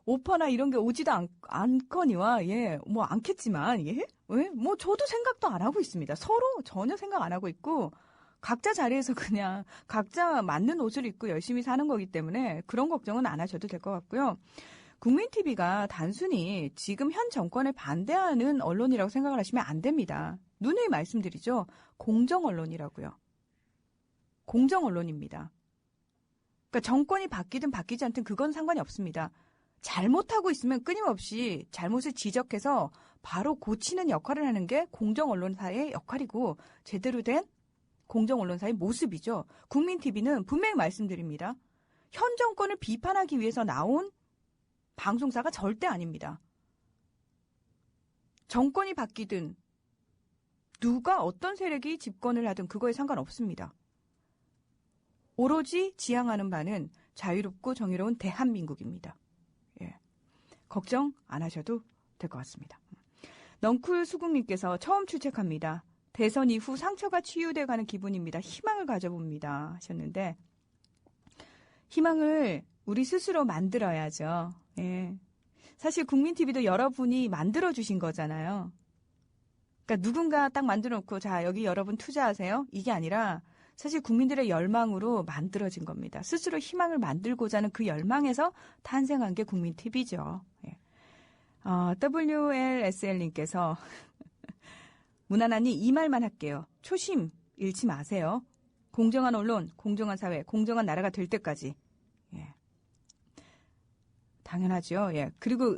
오퍼나 이런 게 오지도 않거니와 뭐 않겠지만 뭐 저도 생각도 안 하고 있습니다. 서로 전혀 생각 안 하고 있고 각자 자리에서 그냥 각자 맞는 옷을 입고 열심히 사는 거기 때문에 그런 걱정은 안 하셔도 될 것 같고요. 국민TV가 단순히 지금 현 정권에 반대하는 언론이라고 생각을 하시면 안 됩니다. 누누이 말씀드리죠. 공정언론이라고요. 공정언론입니다. 그러니까 정권이 바뀌든 바뀌지 않든 그건 상관이 없습니다. 잘못하고 있으면 끊임없이 잘못을 지적해서 바로 고치는 역할을 하는 게 공정언론사의 역할이고 제대로 된 공정언론사의 모습이죠. 국민TV는 분명히 말씀드립니다. 현 정권을 비판하기 위해서 나온 방송사가 절대 아닙니다. 정권이 바뀌든 누가 어떤 세력이 집권을 하든 그거에 상관없습니다. 오로지 지향하는 바는 자유롭고 정의로운 대한민국입니다. 걱정 안 하셔도 될 것 같습니다. 넝쿨 수국님께서 처음 출첵합니다. 대선 이후 상처가 치유돼가는 기분입니다. 희망을 가져봅니다 하셨는데 희망을 우리 스스로 만들어야죠. 사실 국민TV도 여러분이 만들어주신 거잖아요. 그러니까 누군가 딱 만들어놓고 자 여기 여러분 투자하세요. 이게 아니라 사실 국민들의 열망으로 만들어진 겁니다. 스스로 희망을 만들고자 하는 그 열망에서 탄생한 게 국민TV죠. WLSL님께서 문하나님 이 말만 할게요. 초심 잃지 마세요. 공정한 언론, 공정한 사회, 공정한 나라가 될 때까지. 당연하죠. 그리고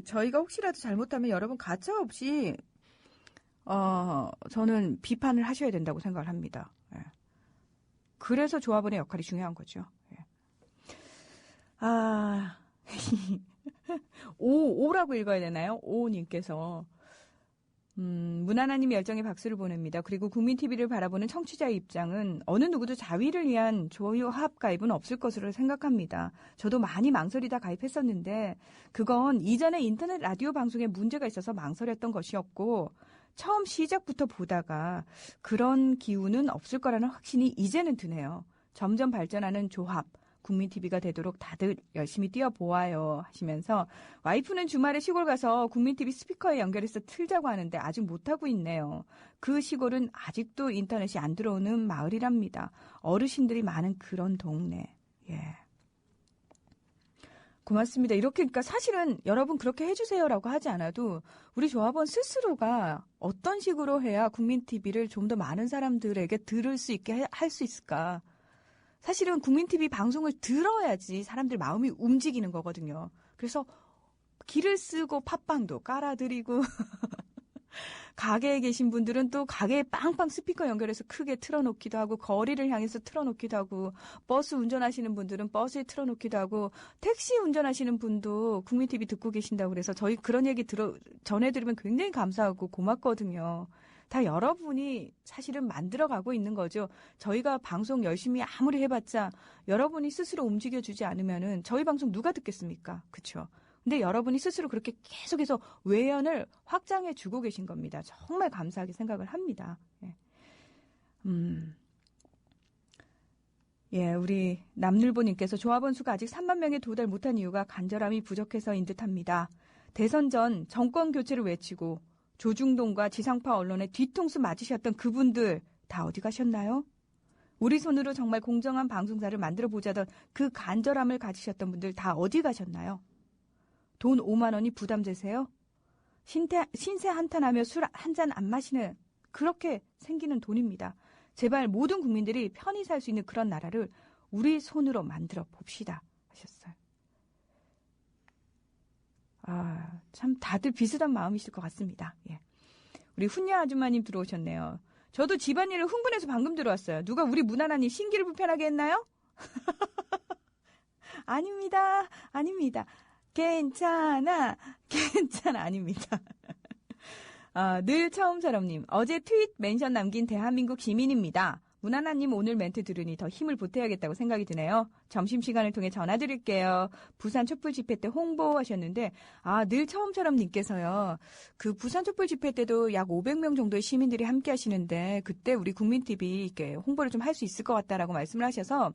저희가 혹시라도 잘못하면 여러분 가차없이 저는 비판을 하셔야 된다고 생각을 합니다. 그래서 조합원의 역할이 중요한 거죠. 오라고 읽어야 되나요? 오님께서 문하나님 열정에 박수를 보냅니다. 그리고 국민TV를 바라보는 청취자의 입장은 어느 누구도 자위를 위한 조합 가입은 없을 것으로 생각합니다. 저도 많이 망설이다 가입했었는데 그건 이전에 인터넷 라디오 방송에 문제가 있어서 망설였던 것이었고 처음 시작부터 보다가 그런 기운은 없을 거라는 확신이 이제는 드네요. 점점 발전하는 조합, 국민TV가 되도록 다들 열심히 뛰어보아요 하시면서 와이프는 주말에 시골 가서 국민TV 스피커에 연결해서 틀자고 하는데 아직 못하고 있네요. 그 시골은 아직도 인터넷이 안 들어오는 마을이랍니다. 어르신들이 많은 그런 동네. 고맙습니다. 이렇게 그러니까 사실은 여러분 그렇게 해주세요라고 하지 않아도 우리 조합원 스스로가 어떤 식으로 해야 국민TV를 좀 더 많은 사람들에게 들을 수 있게 할 수 있을까. 사실은 국민TV 방송을 들어야지 사람들 마음이 움직이는 거거든요. 그래서 길을 쓰고 팟빵도 깔아드리고 가게에 계신 분들은 또 가게에 빵빵 스피커 연결해서 크게 틀어놓기도 하고 거리를 향해서 틀어놓기도 하고 버스 운전하시는 분들은 버스에 틀어놓기도 하고 택시 운전하시는 분도 국민TV 듣고 계신다고 그래서 저희 그런 얘기 전해드리면 굉장히 감사하고 고맙거든요. 다 여러분이 사실은 만들어가고 있는 거죠. 저희가 방송 열심히 아무리 해봤자 여러분이 스스로 움직여주지 않으면은 저희 방송 누가 듣겠습니까? 그렇죠? 근데 여러분이 스스로 그렇게 계속해서 외연을 확장해 주고 계신 겁니다. 정말 감사하게 생각을 합니다. 우리 남늘보님께서 조합원 수가 아직 3만 명에 도달 못한 이유가 간절함이 부족해서인 듯합니다. 대선 전 정권 교체를 외치고 조중동과 지상파 언론의 뒤통수 맞으셨던 그분들 다 어디 가셨나요? 우리 손으로 정말 공정한 방송사를 만들어 보자던 그 간절함을 가지셨던 분들 다 어디 가셨나요? 돈 5만 원이 부담되세요? 신세 한탄하며 술 한 잔 안 마시는 그렇게 생기는 돈입니다. 제발 모든 국민들이 편히 살 수 있는 그런 나라를 우리 손으로 만들어 봅시다 하셨어요. 참 다들 비슷한 마음이실 것 같습니다. 우리 훈야 아줌마님 들어오셨네요. 저도 집안일을 흥분해서 방금 들어왔어요. 누가 우리 문하나님 신기를 불편하게 했나요? 아닙니다. 아닙니다. 괜찮아. 아닙니다. 늘 처음처럼님. 어제 트윗 멘션 남긴 대한민국 시민입니다. 문하나님 오늘 멘트 들으니 더 힘을 보태야겠다고 생각이 드네요. 점심시간을 통해 전화드릴게요. 부산 촛불 집회 때 홍보하셨는데 늘 처음처럼 님께서요. 그 부산 촛불 집회 때도 약 500명 정도의 시민들이 함께 하시는데 그때 우리 국민TV 이렇게 홍보를 좀 할 수 있을 것 같다라고 말씀을 하셔서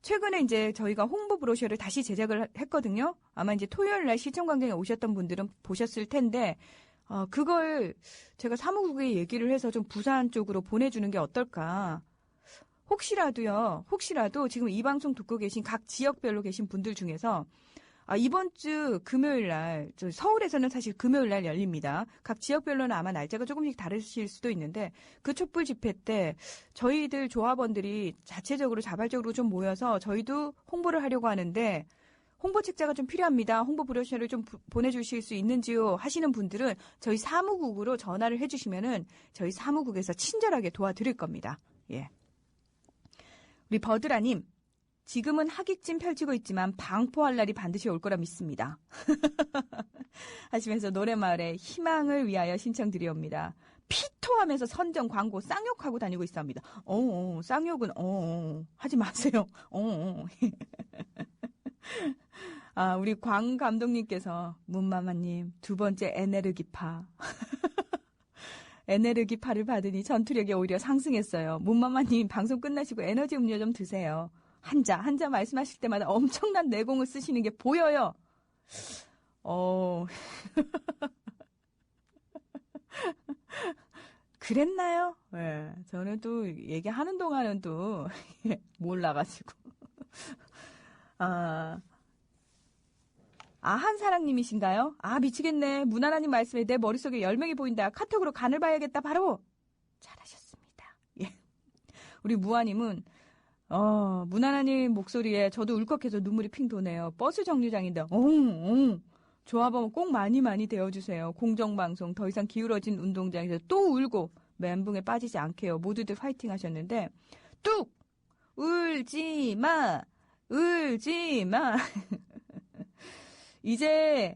최근에 이제 저희가 홍보 브로셔를 다시 제작을 했거든요. 아마 이제 토요일 날 시청 광장에 오셨던 분들은 보셨을 텐데 그걸 제가 사무국에 얘기를 해서 좀 부산 쪽으로 보내주는 게 어떨까. 혹시라도 지금 이 방송 듣고 계신 각 지역별로 계신 분들 중에서 이번 주 금요일 날, 서울에서는 사실 금요일 날 열립니다. 각 지역별로는 아마 날짜가 조금씩 다르실 수도 있는데 그 촛불 집회 때 저희들 조합원들이 자체적으로 자발적으로 좀 모여서 저희도 홍보를 하려고 하는데 홍보 책자가 좀 필요합니다. 홍보 브로셔를 좀 보내주실 수 있는지요? 하시는 분들은 저희 사무국으로 전화를 해주시면은 저희 사무국에서 친절하게 도와드릴 겁니다. 예. 우리 버드라님, 지금은 하객진 펼치고 있지만 방포할 날이 반드시 올 거라 믿습니다. 하시면서 노래마을의 희망을 위하여 신청드리옵니다. 피토하면서 선정 광고 쌍욕하고 다니고 있습니다. 쌍욕은 하지 마세요. 우리 광 감독님께서 문마마님 두 번째 에네르기파. 에네르기파를 받으니 전투력이 오히려 상승했어요. 문마마님 방송 끝나시고 에너지 음료 좀 드세요. 한자 말씀하실 때마다 엄청난 내공을 쓰시는 게 보여요. 그랬나요? 네, 저는 또 얘기하는 동안은 또 몰라가지고. 한사랑님이신가요? 미치겠네. 문하나님 말씀에 내 머릿속에 10명이 보인다. 카톡으로 간을 봐야겠다. 바로. 잘하셨습니다. 예. 우리 무아님은 문하나님 목소리에 저도 울컥해서 눈물이 핑 도네요. 버스 정류장인데 조합원 꼭 많이 되어주세요. 공정방송 더 이상 기울어진 운동장에서 또 울고 멘붕에 빠지지 않게요. 모두들 파이팅 하셨는데 뚝! 울지마! 이제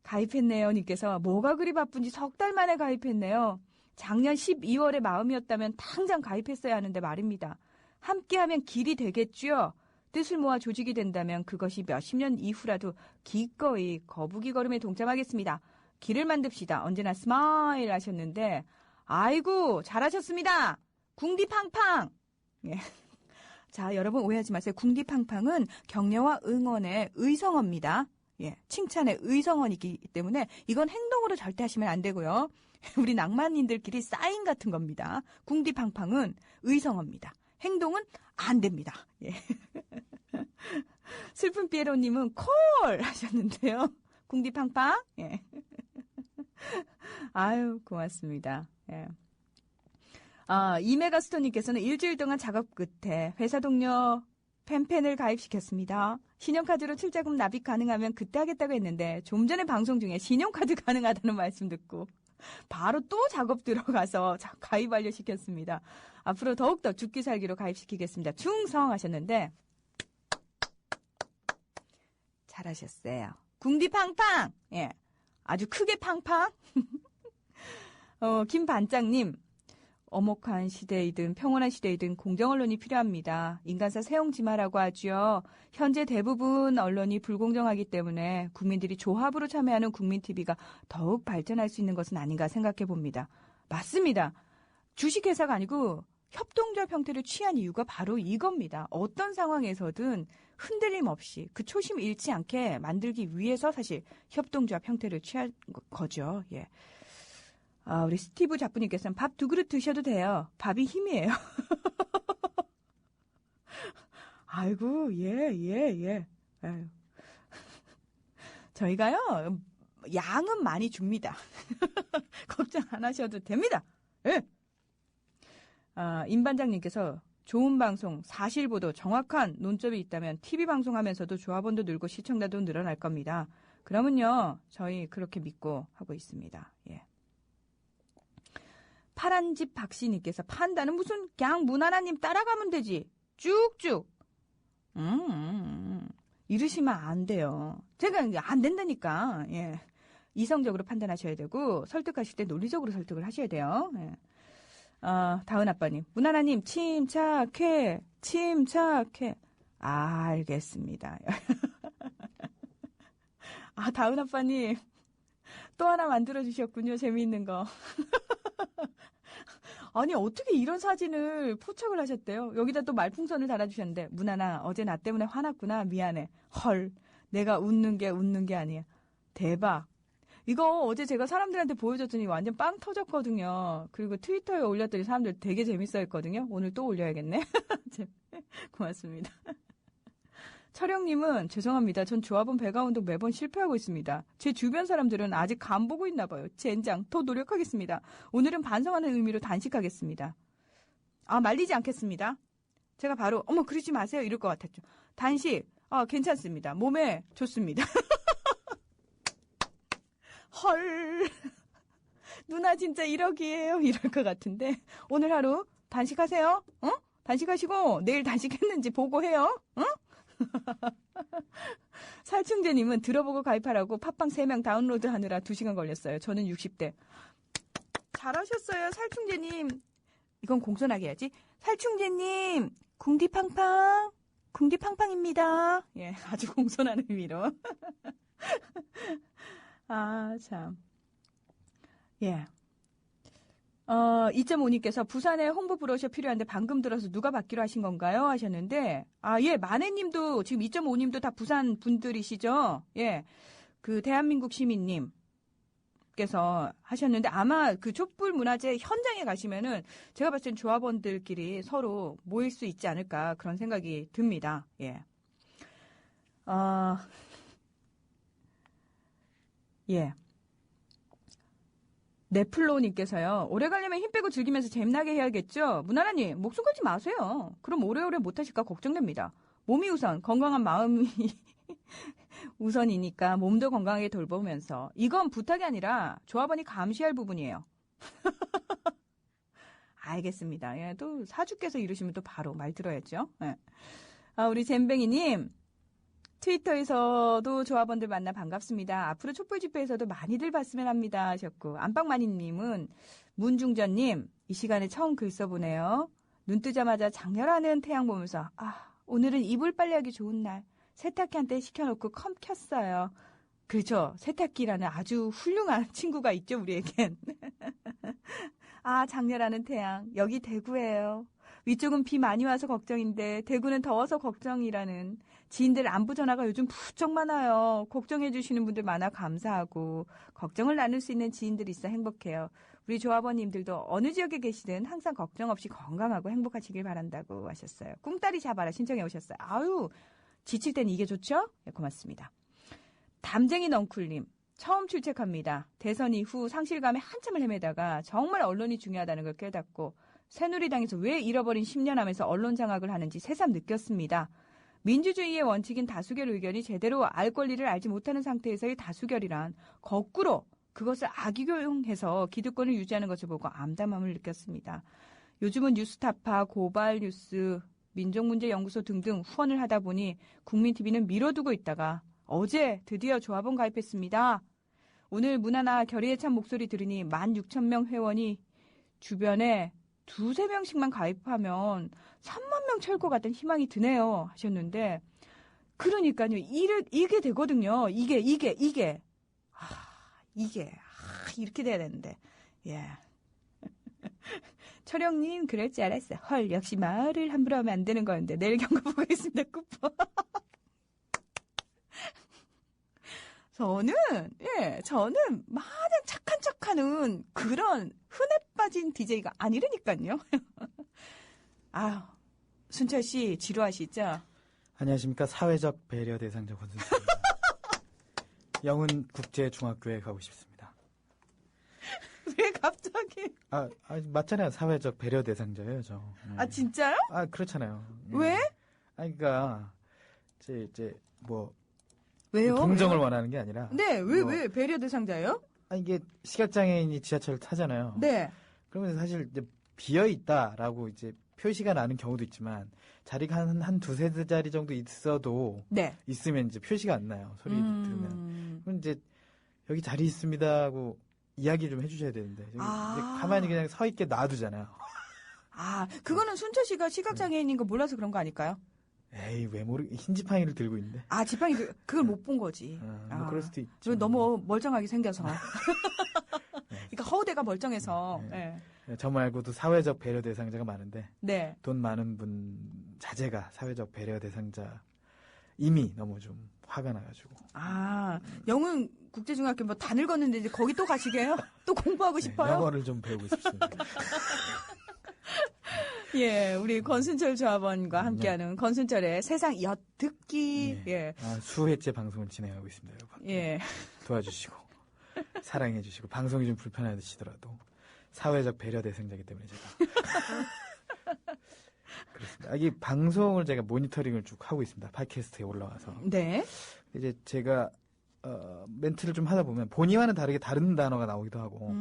가입했네요. 님께서 뭐가 그리 바쁜지 석 달 만에 가입했네요. 작년 12월에 마음이었다면 당장 가입했어야 하는데 말입니다. 함께하면 길이 되겠죠. 뜻을 모아 조직이 된다면 그것이 몇십 년 이후라도 기꺼이 거북이 걸음에 동참하겠습니다. 길을 만듭시다. 언제나 스마일 하셨는데 아이고 잘하셨습니다. 궁디팡팡. 예. 자, 여러분 오해하지 마세요. 궁디팡팡은 격려와 응원의 의성어입니다. 예, 칭찬의 의성어이기 때문에 이건 행동으로 절대 하시면 안 되고요. 우리 낭만인들끼리 사인 같은 겁니다. 궁디팡팡은 의성어입니다. 행동은 안 됩니다. 예. 슬픈 피에로님은 콜 하셨는데요. 궁디팡팡. 예. 아유, 고맙습니다. 예. 이메가스톤님께서는 일주일 동안 작업 끝에 회사 동료 팬펜을 가입시켰습니다. 신용카드로 출자금 납입 가능하면 그때 하겠다고 했는데 좀 전에 방송 중에 신용카드 가능하다는 말씀 듣고 바로 또 작업 들어가서 가입 완료시켰습니다. 앞으로 더욱더 죽기 살기로 가입시키겠습니다. 충성하셨는데 잘하셨어요. 궁디팡팡. 예, 아주 크게 팡팡. 김반장님. 엄혹한 시대이든 평온한 시대이든 공정언론이 필요합니다. 인간사 세용지마라고 하죠. 현재 대부분 언론이 불공정하기 때문에 국민들이 조합으로 참여하는 국민TV가 더욱 발전할 수 있는 것은 아닌가 생각해 봅니다. 맞습니다. 주식회사가 아니고 협동조합 형태를 취한 이유가 바로 이겁니다. 어떤 상황에서든 흔들림 없이 그 초심 잃지 않게 만들기 위해서 사실 협동조합 형태를 취한 거죠. 예. 우리 스티브 작부님께서는 밥 2그릇 드셔도 돼요. 밥이 힘이에요. 아이고, 예. 아유. 저희가요, 양은 많이 줍니다. 걱정 안 하셔도 됩니다. 예. 임반장님께서 좋은 방송, 사실보도, 정확한 논점이 있다면 TV 방송하면서도 조합원도 늘고 시청자도 늘어날 겁니다. 그러면요, 저희 그렇게 믿고 하고 있습니다. 예. 파란집 박씨님께서 판다는 무슨 그냥 문하나님 따라가면 되지. 쭉쭉. 이러시면 안 돼요. 제가 안 된다니까. 예. 이성적으로 판단하셔야 되고 설득하실 때 논리적으로 설득을 하셔야 돼요. 예. 다은 아빠님. 문하나님 침착해. 알겠습니다. 다은 아빠님 또 하나 만들어주셨군요. 재미있는 거. 아니 어떻게 이런 사진을 포착을 하셨대요. 여기다 또 말풍선을 달아주셨는데 문하나 어제 나 때문에 화났구나. 미안해. 헐 내가 웃는 게 아니야. 대박. 이거 어제 제가 사람들한테 보여줬더니 완전 빵 터졌거든요. 그리고 트위터에 올렸더니 사람들 되게 재밌어 했거든요. 오늘 또 올려야겠네. 고맙습니다. 철영님은 죄송합니다. 전 조합원 배가 운동 매번 실패하고 있습니다. 제 주변 사람들은 아직 간 보고 있나 봐요. 젠장 더 노력하겠습니다. 오늘은 반성하는 의미로 단식하겠습니다. 말리지 않겠습니다. 제가 바로 어머 그러지 마세요 이럴 것 같았죠. 단식 괜찮습니다. 몸에 좋습니다. 헐 누나 진짜 1억이에요 이럴 것 같은데 오늘 하루 단식하세요. 단식하시고 내일 단식했는지 보고해요. 살충제님은 들어보고 가입하라고 팟빵 3명 다운로드 하느라 2시간 걸렸어요. 저는 60대. 잘하셨어요 살충제님. 이건 공손하게 해야지. 살충제님 궁디팡팡입니다. 예, 아주 공손한 의미로. 참. 예. 2.5님께서 부산에 홍보 브로셔 필요한데 방금 들어서 누가 받기로 하신 건가요? 하셨는데, 예, 마네님도 지금 2.5님도 다 부산 분들이시죠? 예. 그 대한민국 시민님께서 하셨는데 아마 그 촛불 문화제 현장에 가시면은 제가 봤을 땐 조합원들끼리 서로 모일 수 있지 않을까 그런 생각이 듭니다. 예. 예. 네플로님께서요. 오래 가려면 힘 빼고 즐기면서 재미나게 해야겠죠? 문하나님 목숨 걸지 마세요. 그럼 오래오래 못하실까 걱정됩니다. 몸이 우선 건강한 마음이 우선이니까 몸도 건강하게 돌보면서 이건 부탁이 아니라 조합원이 감시할 부분이에요. 알겠습니다. 예, 또 사주께서 이러시면 또 바로 말 들어야죠. 예. 우리 잼뱅이님 트위터에서도 조합원들 만나 반갑습니다. 앞으로 촛불 집회에서도 많이들 봤으면 합니다 하셨고 안방마니님은 문중전님 이 시간에 처음 글 써보네요. 눈 뜨자마자 장렬하는 태양 보면서 오늘은 이불 빨래하기 좋은 날 세탁기 한대 시켜놓고 컴 켰어요. 그렇죠. 세탁기라는 아주 훌륭한 친구가 있죠 우리에겐. 장렬하는 태양 여기 대구예요. 위쪽은 비 많이 와서 걱정인데 대구는 더워서 걱정이라는 지인들 안부 전화가 요즘 부쩍 많아요. 걱정해 주시는 분들 많아 감사하고 걱정을 나눌 수 있는 지인들이 있어 행복해요. 우리 조합원님들도 어느 지역에 계시든 항상 걱정 없이 건강하고 행복하시길 바란다고 하셨어요. 꿍따리 잡아라 신청해 오셨어요. 지칠 땐 이게 좋죠? 네, 고맙습니다. 담쟁이 넝쿨님 처음 출첵합니다. 대선 이후 상실감에 한참을 헤매다가 정말 언론이 중요하다는 걸 깨닫고 새누리당에서 왜 잃어버린 10년 하면서 언론 장악을 하는지 새삼 느꼈습니다. 민주주의의 원칙인 다수결 의견이 제대로 알 권리를 알지 못하는 상태에서의 다수결이란 거꾸로 그것을 악용해서 기득권을 유지하는 것을 보고 암담함을 느꼈습니다. 요즘은 뉴스타파, 고발뉴스, 민족문제연구소 등등 후원을 하다 보니 국민TV는 미뤄두고 있다가 어제 드디어 조합원 가입했습니다. 오늘 문하나 결의에 찬 목소리 들으니 16,000명 회원이 주변에 2-3명씩만 가입하면 3만 명 채울 것 같다는 희망이 드네요 하셨는데 그러니까요 이게 되거든요. 이게 이렇게 돼야 되는데 예. 철영님 그럴 줄 알았어. 헐 역시 말을 함부로 하면 안 되는 거였는데 내일 경고 보겠습니다. 쿠퍼. 저는 마냥 착한 척하는 그런 흔해 빠진 DJ가 아니라니까요. 순철 씨 지루하시죠? 안녕하십니까. 사회적 배려 대상자 권순철입니다. 영은 국제중학교에 가고 싶습니다. 왜 갑자기? 맞잖아요. 사회적 배려 대상자예요, 저. 진짜요? 그렇잖아요. 왜? 그러니까 이제 왜요? 동정을 원하는 게 아니라. 네, 왜 배려 대상자예요? 이게 시각장애인이 지하철을 타잖아요. 네. 그러면 사실 이제 비어 있다라고 이제 표시가 나는 경우도 있지만 자리가 한 두세 자리 정도 있어도 네. 있으면 이제 표시가 안 나요. 소리 들으면. 그럼 이제 여기 자리 있습니다 하고 이야기 좀 해주셔야 되는데 이제 가만히 그냥 서 있게 놔두잖아요. 아, 그거는 순철 씨가 시각장애인인 거 몰라서 그런 거 아닐까요? 에이, 왜 흰 지팡이를 들고 있는데. 아, 지팡이 그걸 못 본 거지. 뭐 그럴 수도 있죠. 너무 멀쩡하게 생겨서. 그러니까 허우대가 멀쩡해서. 네. 저 말고도 사회적 배려 대상자가 많은데 네. 돈 많은 분 자제가 사회적 배려 대상자 이미 너무 좀 화가 나가지고. 아, 영흥 국제중학교 뭐 다 늙었는데 이제 거기 또 가시게요? 또 공부하고 싶어요? 영어를 좀 배우고 싶습니다. 예, 우리 권순철 조합원과 함께하는 권순철의 세상 엿듣기. 예. 수회째 방송을 진행하고 있습니다, 여러분. 예. 도와주시고 사랑해주시고 방송이 좀 불편하시더라도 사회적 배려 대상자이기 때문에 제가 그렇습니다. 이 방송을 제가 모니터링을 쭉 하고 있습니다. 팟캐스트에 올라와서. 네. 이제 제가 멘트를 좀 하다 보면 본의와는 다르게 다른 단어가 나오기도 하고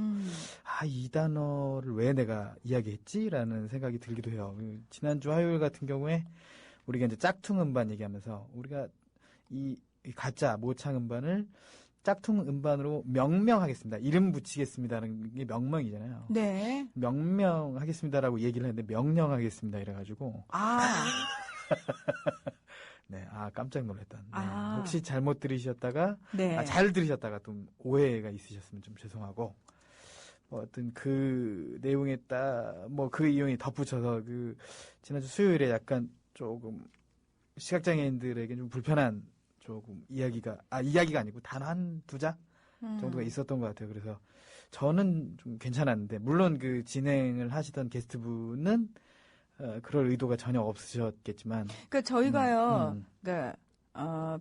이 단어를 왜 내가 이야기했지라는 생각이 들기도 해요. 지난주 화요일 같은 경우에 우리가 이제 짝퉁 음반 얘기하면서 우리가 이 가짜 모창 음반을 짝퉁 음반으로 명명하겠습니다. 이름 붙이겠습니다라는 게 명명이잖아요. 네. 명명하겠습니다라고 얘기를 했는데 명령하겠습니다 이래가지고 네, 깜짝 놀랐다. 네. 혹시 잘못 들으셨다가, 네. 잘 들으셨다가 좀 오해가 있으셨으면 좀 죄송하고, 어떤 그 내용에 그 이용이 덧붙여서 지난주 수요일에 약간 조금 시각장애인들에게 좀 불편한 조금 이야기가 아니고 단 한 두 자 정도가 있었던 것 같아요. 그래서 저는 좀 괜찮았는데, 물론 그 진행을 하시던 게스트분은 그럴 의도가 전혀 없으셨겠지만. 그러니까 저희가요,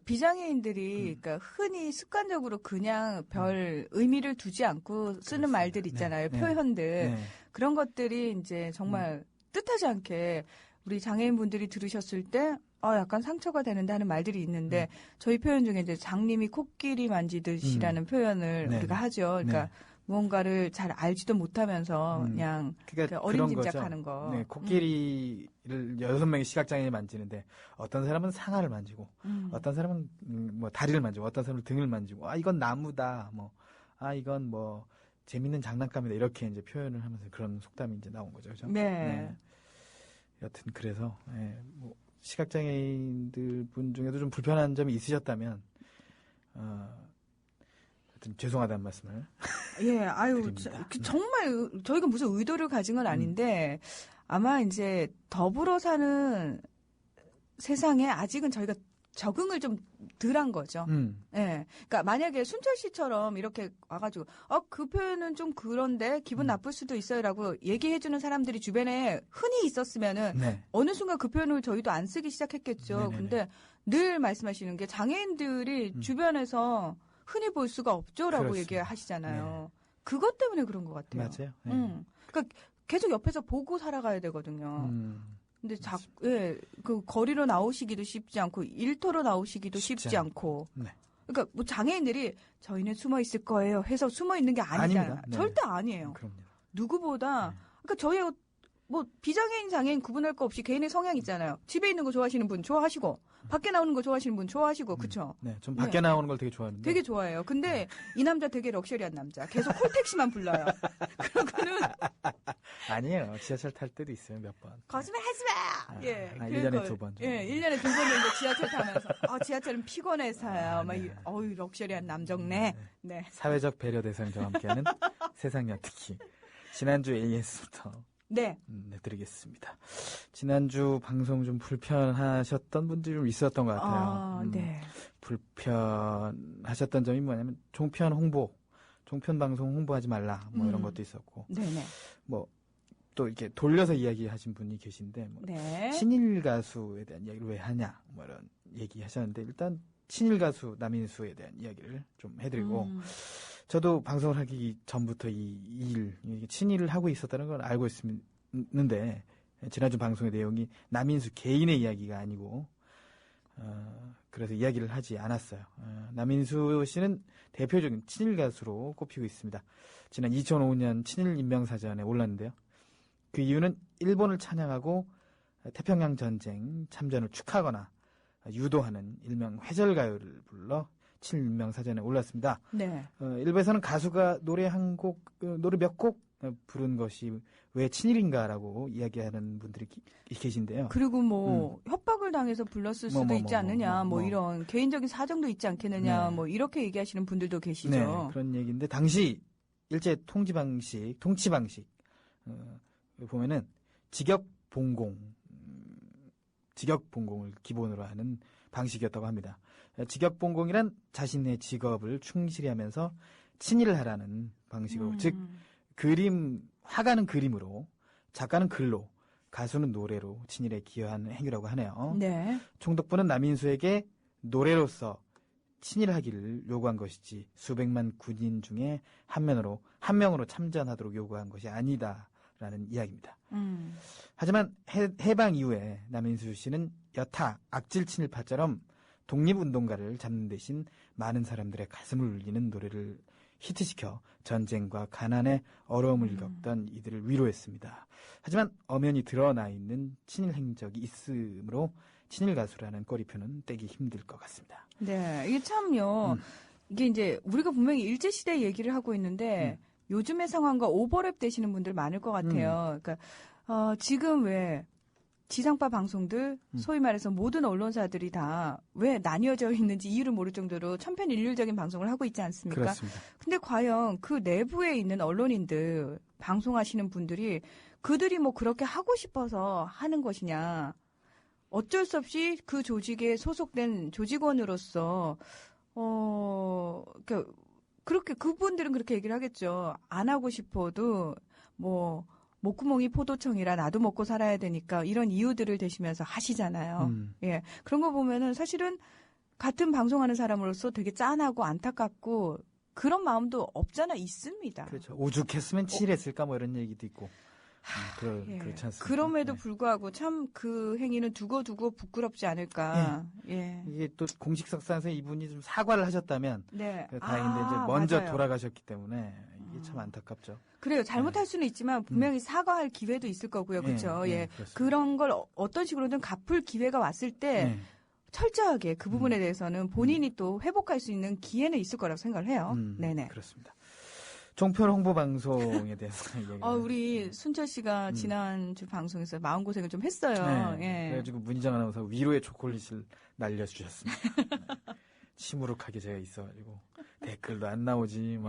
비장애인들이, 그러니까 흔히 습관적으로 그냥 별 의미를 두지 않고 쓰는 말들 있잖아요. 네. 표현들. 네. 그런 것들이 이제 정말 뜻하지 않게 우리 장애인분들이 들으셨을 때, 약간 상처가 되는데 하는 말들이 있는데, 저희 표현 중에 이제 장님이 코끼리 만지듯이라는 표현을 네. 우리가 하죠. 그러니까 무언가를 잘 알지도 못하면서 그냥 어림짐작하는 거. 네, 코끼리를 6명의 시각장애인이 만지는데 어떤 사람은 상아를 만지고 어떤 사람은 뭐 다리를 만지고 어떤 사람은 등을 만지고 이건 나무다 이건 뭐 재밌는 장난감이다 이렇게 이제 표현을 하면서 그런 속담이 이제 나온 거죠. 그죠? 네. 여튼 그래서 뭐 시각장애인들 분 중에도 좀 불편한 점이 있으셨다면 죄송하다는 말씀을. 예, 드립니다. 정말 저희가 무슨 의도를 가진 건 아닌데 아마 이제 더불어 사는 세상에 아직은 저희가 적응을 좀 덜 한 거죠. 예. 그러니까 만약에 순철 씨처럼 이렇게 와가지고 그 표현은 좀 그런데 기분 나쁠 수도 있어요라고 얘기해주는 사람들이 주변에 흔히 있었으면은 어느 순간 그 표현을 저희도 안 쓰기 시작했겠죠. 네네네. 근데 늘 말씀하시는 게 장애인들이 주변에서 흔히 볼 수가 없죠라고 그렇습니다. 얘기하시잖아요. 그것 때문에 그런 것 같아요. 맞아요. 그러니까 계속 옆에서 보고 살아가야 되거든요. 근데 그 거리로 나오시기도 쉽지 않고 일터로 나오시기도 쉽지 않고. 네. 그러니까 뭐 장애인들이 저희는 숨어 있을 거예요 해서 숨어 있는 게 아니잖아요. 아닙니다. 네. 절대 아니에요. 그럼요. 누구보다 그러니까 저희 뭐 비장애인 장애인 구분할 거 없이 개인의 성향 있잖아요. 집에 있는 거 좋아하시는 분 좋아하시고 밖에 나오는 거 좋아하시는 분 좋아하시고 그렇죠. 네, 좀 밖에 나오는 걸 되게 좋아하는데. 되게 좋아해요. 근데 이 남자 되게 럭셔리한 남자. 계속 콜택시만 불러요. 그러고는 아니에요. 지하철 탈 때도 있어요, 몇 번. 거짓말 하지 마! 예. 1년에 2번 정도. 예, 1년에 2번 정도 지하철 타면서, 지하철은 피곤해서요. 럭셔리한 남정네. 네. 사회적 배려 대상자와 함께하는 세상 엿듣기. 지난주 AS부터 네. 내드리겠습니다. 지난주 방송 좀 불편하셨던 분들이 좀 있었던 것 같아요. 네. 불편하셨던 점이 뭐냐면 종편 방송 홍보하지 말라 뭐 이런 것도 있었고. 네네. 뭐 또 이렇게 돌려서 이야기하신 분이 계신데 네. 친일 가수에 대한 이야기를 왜 하냐 뭐 이런 얘기하셨는데 일단 친일 가수 남인수에 대한 이야기를 좀 해드리고 저도 방송을 하기 전부터 친일을 하고 있었다는 걸 알고 있는데 지난주 방송의 내용이 남인수 개인의 이야기가 아니고 그래서 이야기를 하지 않았어요. 남인수 씨는 대표적인 친일 가수로 꼽히고 있습니다. 지난 2005년 친일 인명사전에 올랐는데요. 그 이유는 일본을 찬양하고 태평양 전쟁 참전을 축하하거나 유도하는 일명 회절가요를 불러 친일 인명사전에 올랐습니다. 네. 일부에서는 가수가 노래 몇 곡 부른 것이 왜 친일인가라고 이야기하는 분들이 계신데요. 그리고 뭐 협박을 당해서 불렀을 수도 있지 않느냐, 이런 개인적인 사정도 있지 않겠느냐, 네. 이렇게 얘기하시는 분들도 계시죠. 네, 그런 얘기인데 당시 일제 통치 방식 보면은 직역봉공을 기본으로 하는 방식이었다고 합니다. 직역봉공이란 자신의 직업을 충실히 하면서 친일을 하라는 방식으로, 즉 화가는 그림으로, 작가는 글로, 가수는 노래로 친일에 기여한 행위라고 하네요. 네. 총독부는 남인수에게 노래로서 친일하기를 요구한 것이지 수백만 군인 중에 한 명으로 참전하도록 요구한 것이 아니다라는 이야기입니다. 하지만 해방 이후에 남인수 씨는 여타 악질 친일파처럼 독립운동가를 잡는 대신 많은 사람들의 가슴을 울리는 노래를 히트시켜 전쟁과 가난의 어려움을 겪던 이들을 위로했습니다. 하지만 엄연히 드러나 있는 친일 행적이 있으므로 친일 가수라는 꼬리표는 떼기 힘들 것 같습니다. 네, 이게 참요. 이게 이제 우리가 분명히 일제시대 얘기를 하고 있는데 요즘의 상황과 오버랩 되시는 분들 많을 것 같아요. 그러니까 지금 왜 지상파 방송들, 소위 말해서 모든 언론사들이 다 왜 나뉘어져 있는지 이유를 모를 정도로 천편일률적인 방송을 하고 있지 않습니까? 그렇습니다. 근데 과연 그 내부에 있는 언론인들, 방송하시는 분들이 그들이 뭐 그렇게 하고 싶어서 하는 것이냐. 어쩔 수 없이 그 조직에 소속된 조직원으로서, 그렇게, 그분들은 그렇게 얘기를 하겠죠. 안 하고 싶어도, 목구멍이 포도청이라 나도 먹고 살아야 되니까 이런 이유들을 대시면서 하시잖아요. 예. 그런 거 보면은 사실은 같은 방송하는 사람으로서 되게 짠하고 안타깝고 그런 마음도 없잖아 있습니다. 그렇죠. 오죽했으면 친일했을까 이런 얘기도 있고. 그렇지 않습니까? 그럼에도 불구하고 참 그 행위는 두고 부끄럽지 않을까. 예. 이게 또 공식석상에서 이분이 좀 사과를 하셨다면 네. 다행인데 이제 먼저 맞아요. 돌아가셨기 때문에 이게 참 안타깝죠. 그래요. 잘못할 수는 있지만 분명히 사과할 기회도 있을 거고요. 그렇죠? 예. 그런 걸 어떤 식으로든 갚을 기회가 왔을 때 철저하게 그 부분에 대해서는 본인이 또 회복할 수 있는 기회는 있을 거라고 생각을 해요. 네네. 그렇습니다. 종편 홍보 방송에 대해서 얘기를 우리 순철 씨가 지난주 방송에서 마음고생을 좀 했어요. 네. 예. 그래가지고 문희정 아나운서 위로의 초콜릿을 날려주셨습니다. 시무룩하게 제가 있어가지고 댓글도 안 나오지.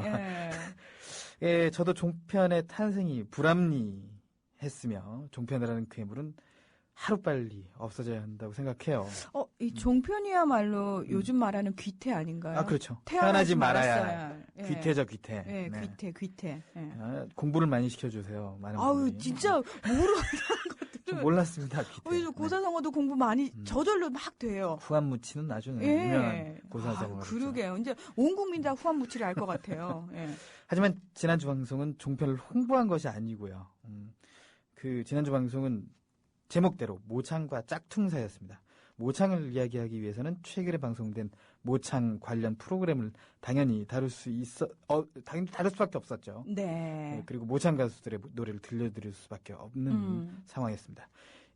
예, 저도 종편의 탄생이 불합리했으며 종편이라는 괴물은 하루빨리 없어져야 한다고 생각해요. 이 종편이야말로 요즘 말하는 귀태 아닌가요? 아, 그렇죠. 태어나지 말아야 예. 귀태죠, 귀태. 예, 네. 귀태. 예. 공부를 많이 시켜주세요. 많은 아유, 분들이. 진짜 모르는 것들은. 몰랐습니다, 귀태. 고사성어도 공부 많이 저절로 막 돼요. 후한무치는 아주 예. 유명한 고사성어. 그러게요. 이제 온 국민 다 후한무치를 알 것 같아요. 예. 하지만 지난주 방송은 종편을 홍보한 것이 아니고요. 그 지난주 방송은 제목대로 모창과 짝퉁사였습니다. 모창을 이야기하기 위해서는 최근에 방송된 모창 관련 프로그램을 당연히 다룰 수밖에 없었죠. 네. 그리고 모창 가수들의 노래를 들려드릴 수밖에 없는 상황이었습니다.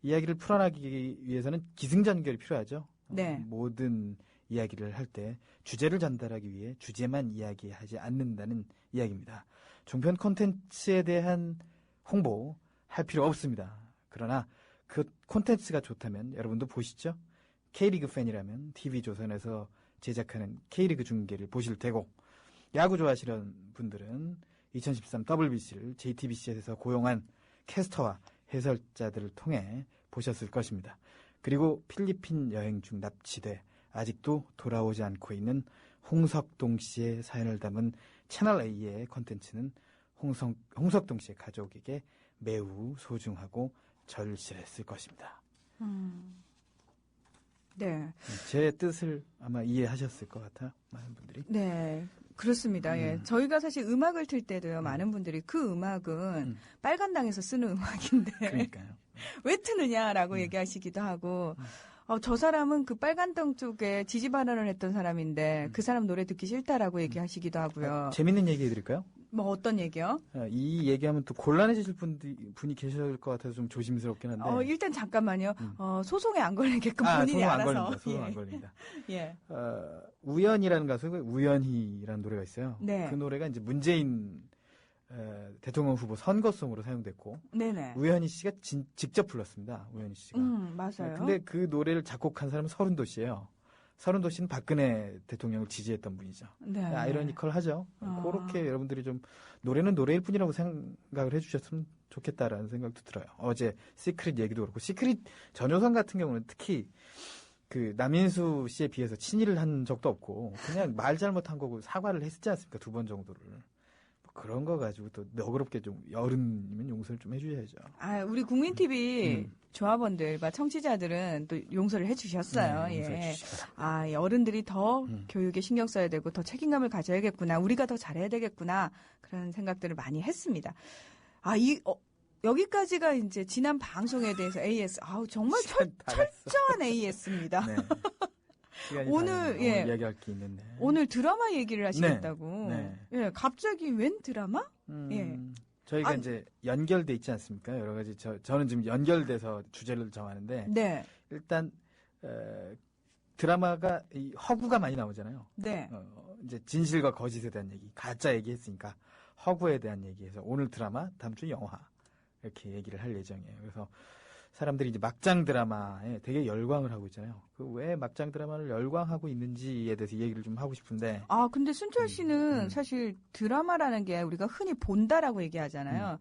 이야기를 풀어나가기 위해서는 기승전결이 필요하죠. 네. 모든 이야기를 할 때 주제를 전달하기 위해 주제만 이야기하지 않는다는 이야기입니다. 종편 콘텐츠에 대한 홍보 할 필요 없습니다. 그러나 그 콘텐츠가 좋다면 여러분도 보시죠. K리그 팬이라면 TV조선에서 제작하는 K리그 중계를 보실 테고, 야구 좋아하시는 분들은 2013 WBC를 JTBC에서 고용한 캐스터와 해설자들을 통해 보셨을 것입니다. 그리고 필리핀 여행 중 납치돼 아직도 돌아오지 않고 있는 홍석동 씨의 사연을 담은 채널A의 콘텐츠는 홍석동 씨의 가족에게 매우 소중하고 절실했을 것입니다. 네. 제 뜻을 아마 이해하셨을 것 같아요. 많은 분들이. 네. 그렇습니다. 예. 저희가 사실 음악을 틀 때도요, 많은 분들이 그 음악은 빨간당에서 쓰는 음악인데. 그러니까요. 왜 트느냐라고 얘기하시기도 하고, 저 사람은 그 빨간등 쪽에 지지 발언을 했던 사람인데 그 사람 노래 듣기 싫다라고 얘기하시기도 하고요. 재밌는 얘기 해드릴까요? 뭐 어떤 얘기요? 이 얘기하면 또 곤란해지실 분이 계실 것 같아서 좀 조심스럽긴 한데. 일단 잠깐만요. 소송에 안 걸리게끔 본인이 소송 안 알아서. 걸립니다. 소송 안 걸립니다. 예. 우연이라는 가수가 우연히라는 노래가 있어요. 네. 그 노래가 이제 문재인 대통령 후보 선거송으로 사용됐고 네네. 우현희 씨가 직접 불렀습니다. 우현희 씨가. 맞아요. 근데 그 노래를 작곡한 사람은 서른도 씨예요. 서른도 씨는 박근혜 대통령을 지지했던 분이죠. 네. 아이러니컬하죠. 그렇게 여러분들이 좀 노래는 노래일 뿐이라고 생각을 해주셨으면 좋겠다라는 생각도 들어요. 어제 시크릿 얘기도 그렇고 시크릿 전효선 같은 경우는 특히 그 남인수 씨에 비해서 친일을 한 적도 없고 그냥 말 잘못한 거고 사과를 했지 않습니까? 2번 정도를. 그런 거 가지고 또 너그럽게 좀 어른이면 용서를 좀 해주셔야죠. 우리 국민 TV 조합원들과 청취자들은 또 용서를 해주셨어요. 네, 용서해 예. 주시기 이 어른들이 더 교육에 신경 써야 되고 더 책임감을 가져야겠구나. 우리가 더 잘해야 되겠구나. 그런 생각들을 많이 했습니다. 여기까지가 이제 지난 방송에 대해서 AS. 정말 철저한 AS입니다. 네. 오늘 이야기할 게 있는데. 오늘 드라마 얘기를 하시겠다고. 네. 예, 갑자기 웬 드라마? 예. 저희가 이제 연결돼 있지 않습니까? 여러 가지 저는 지금 연결돼서 주제를 정하는데 네. 일단 드라마가 이 허구가 많이 나오잖아요. 네. 이제 진실과 거짓에 대한 얘기, 가짜 얘기했으니까 허구에 대한 얘기해서 오늘 드라마, 다음 주 영화 이렇게 얘기를 할 예정이에요. 그래서 사람들이 이제 막장 드라마에 되게 열광을 하고 있잖아요. 그 왜 막장 드라마를 열광하고 있는지에 대해서 얘기를 좀 하고 싶은데. 근데 순철 씨는 사실 드라마라는 게 우리가 흔히 본다라고 얘기하잖아요.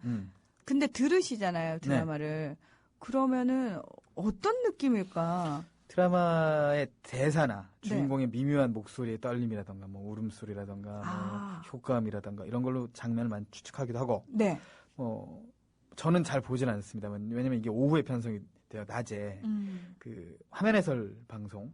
근데 들으시잖아요, 드라마를. 네. 그러면은 어떤 느낌일까? 드라마의 대사나 주인공의 미묘한 목소리의 떨림이라던가 뭐 울음소리라던가 뭐 효과음이라던가 이런 걸로 장면을 많이 추측하기도 하고. 네. 저는 잘 보진 않습니다만 왜냐면 이게 오후에 편성이 돼요. 낮에 그 화면 해설 방송,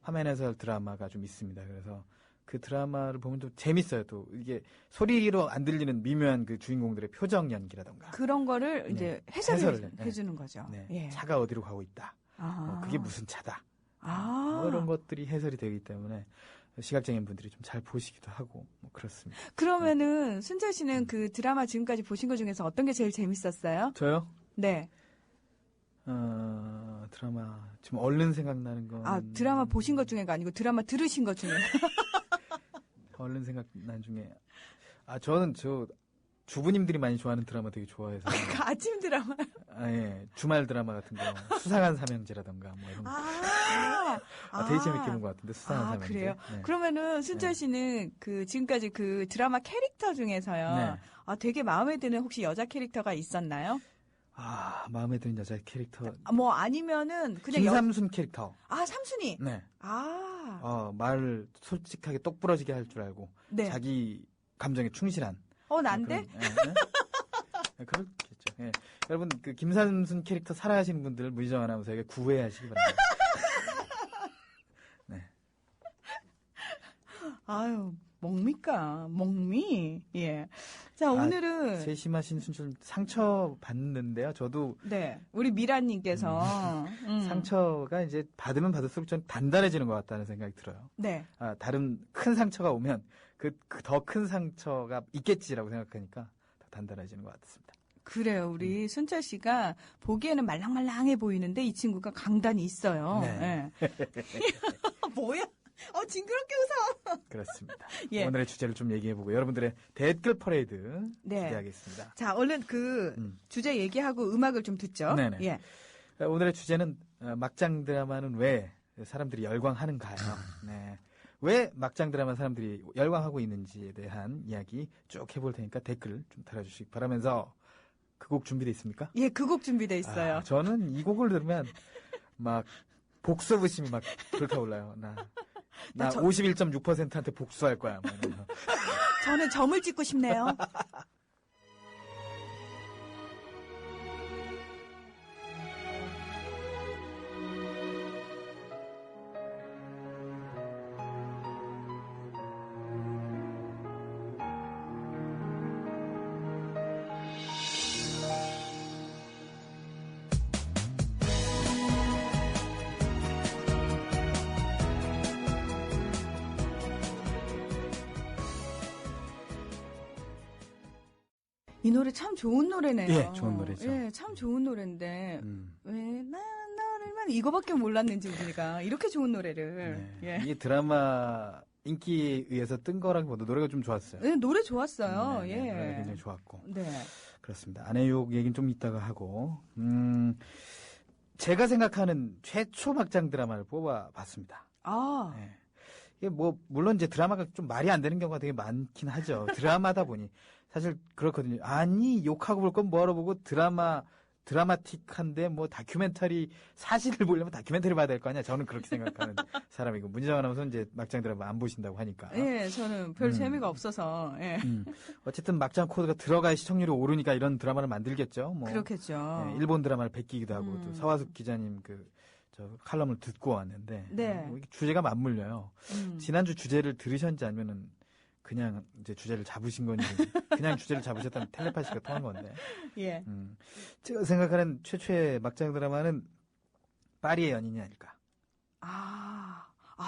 화면 해설 드라마가 좀 있습니다. 그래서 그 드라마를 보면 좀 재밌어요. 또 이게 소리로 안 들리는 미묘한 그 주인공들의 표정 연기라던가 그런 거를 이제 해설을 해주는 거죠. 네. 예. 차가 어디로 가고 있다. 그게 무슨 차다. 이런 것들이 해설이 되기 때문에 시각장애인 분들이 좀 잘 보시기도 하고 뭐 그렇습니다. 그러면은 순철 씨는 그 드라마 지금까지 보신 것 중에서 어떤 게 제일 재밌었어요? 저요? 네. 드라마 지금 얼른 생각나는 건 드라마 보신 것 중에가 아니고 드라마 들으신 것 중에. 얼른 생각난 중에 저는 주부님들이 많이 좋아하는 드라마 되게 좋아해서. 아침 드라마? 예. 주말 드라마 같은 거. 수상한 삼형제라던가 뭐 이런 거. 되게 재밌게 본 것 같은데, 수상한 삼형제. 그래요? 네. 그러면은 순철 씨는 지금까지 그 드라마 캐릭터 중에서요. 되게 마음에 드는 혹시 여자 캐릭터가 있었나요? 마음에 드는 여자 캐릭터. 아니면은 그냥 김삼순 캐릭터. 삼순이? 네. 말을 솔직하게 똑부러지게 할 줄 알고. 네. 자기 감정에 충실한. 난데? 그렇겠죠. 예. 여러분, 그 김삼순 캐릭터 살아가시는 분들 문희정 아나운서에게 구애하시기 바랍니다. 네. 뭡니까? 멍미? 예. 자, 오늘은. 세심하신 순철 상처 받는데요. 저도. 네. 우리 미라님께서. 상처가 이제 받으면 받을수록 좀 단단해지는 것 같다는 생각이 들어요. 네. 다른 큰 상처가 오면 더 큰 상처가 있겠지라고 생각하니까 더 단단해지는 것 같습니다. 그래요. 우리 순철 씨가 보기에는 말랑말랑해 보이는데 이 친구가 강단이 있어요. 네. 뭐야? 징그럽게 웃어. 그렇습니다. 예. 오늘의 주제를 좀 얘기해보고 여러분들의 댓글 퍼레이드 기대하겠습니다. 자, 얼른 주제 얘기하고 음악을 좀 듣죠. 네네. 예. 오늘의 주제는 막장 드라마는 왜 사람들이 열광하는가요? 네. 왜 막장 드라마 사람들이 열광하고 있는지에 대한 이야기 쭉 해볼 테니까 댓글 좀 달아주시기 바라면서 그 곡 준비되어 있습니까? 예, 그 곡 준비되어 있어요. 저는 이 곡을 들으면 막 복수부심이 막 불타올라요. 나 51.6%한테 복수할 거야. 저는 점을 찍고 싶네요. 이 노래 참 좋은 노래네요. 예, 좋은 노래죠. 예, 참 좋은 노래인데 왜 너를만 이거밖에 몰랐는지 우리가 이렇게 좋은 노래를. 네. 예. 이게 드라마 인기에 의해서 뜬 거라기보다 노래가 좀 좋았어요. 네, 노래 좋았어요. 네, 예. 네, 노래가 굉장히 좋았고. 네. 그렇습니다. 아내 유혹 얘기는 좀 이따가 하고, 제가 생각하는 최초 막장 드라마를 뽑아봤습니다. 아. 네. 이게 뭐, 물론 이제 드라마가 좀 말이 안 되는 경우가 되게 많긴 하죠. 드라마다 보니. 사실 그렇거든요. 아니, 욕하고 볼 건 뭐하러 보고 드라마틱한데 뭐 다큐멘터리, 사실을 보려면 다큐멘터리 봐야 될 거 아니야. 저는 그렇게 생각하는 사람이고. 문희정 아나운서는 이제 막장 드라마 안 보신다고 하니까. 예, 저는 별 재미가 없어서, 예. 어쨌든 막장 코드가 들어가야 시청률이 오르니까 이런 드라마를 만들겠죠. 뭐. 그렇겠죠. 예, 일본 드라마를 베끼기도 하고, 또 서화숙 기자님 저 칼럼을 듣고 왔는데. 네. 뭐 이게 주제가 맞물려요. 지난주 주제를 들으셨는지 아니면은 그냥 이제 주제를 잡으신 건지, 그냥 주제를 잡으셨다면 텔레파시가 통한 건데. 예. 제가 생각하는 최초의 막장 드라마는 파리의 연인이 아닐까.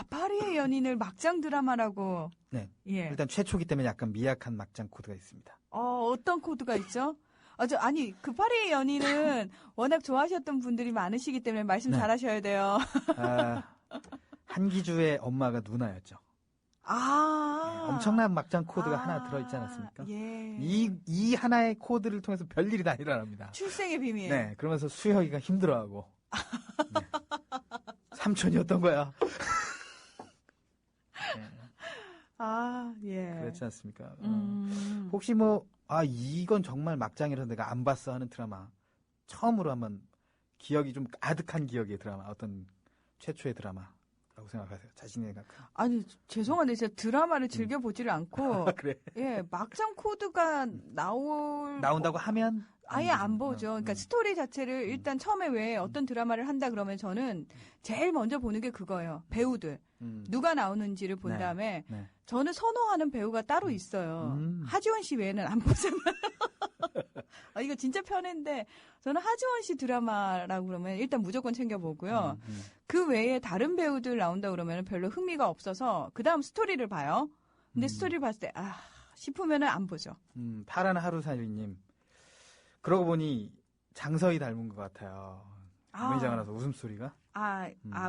파리의 연인을 막장 드라마라고. 네. 예. 일단 최초기 때문에 약간 미약한 막장 코드가 있습니다. 어떤 코드가 있죠? 아니, 그 파리의 연인은 워낙 좋아하셨던 분들이 많으시기 때문에 말씀 네. 잘하셔야 돼요. 한기주의 엄마가 누나였죠. 네, 엄청난 막장 코드가 하나 들어있지 않았습니까? 예. 이 하나의 코드를 통해서 별일이 다 일어납니다. 출생의 비밀. 네, 그러면서 수혁이가 힘들어하고. 네. 삼촌이었던 거야. 네, 예. 그렇지 않습니까? 혹시 뭐, 이건 정말 막장이라서 내가 안 봤어 하는 드라마. 처음으로 한번 기억이 좀 아득한 기억의 드라마. 어떤 최초의 드라마라고 생각하세요? 자신의 생각. 아니, 죄송한데 제가 드라마를 즐겨보지를 않고. 그래. 예, 막장 코드가 나온다고 하면? 아예 안 보죠. 그러니까 스토리 자체를 일단 처음에 왜 어떤 드라마를 한다 그러면 저는 제일 먼저 보는 게 그거예요. 배우들. 누가 나오는지를 본 네. 다음에 네. 저는 선호하는 배우가 따로 있어요. 하지원 씨 외에는 안 보잖아요. 이거 진짜 편한데 저는 하지원 씨 드라마라고 그러면 일단 무조건 챙겨보고요. 그 외에 다른 배우들 나온다 그러면 별로 흥미가 없어서 그 다음 스토리를 봐요. 근데 스토리를 봤을 때 싶으면은 안 보죠. 파란 하루살이님. 그러고 보니 장서희 닮은 것 같아요. 문희정 아나운서 웃음소리가?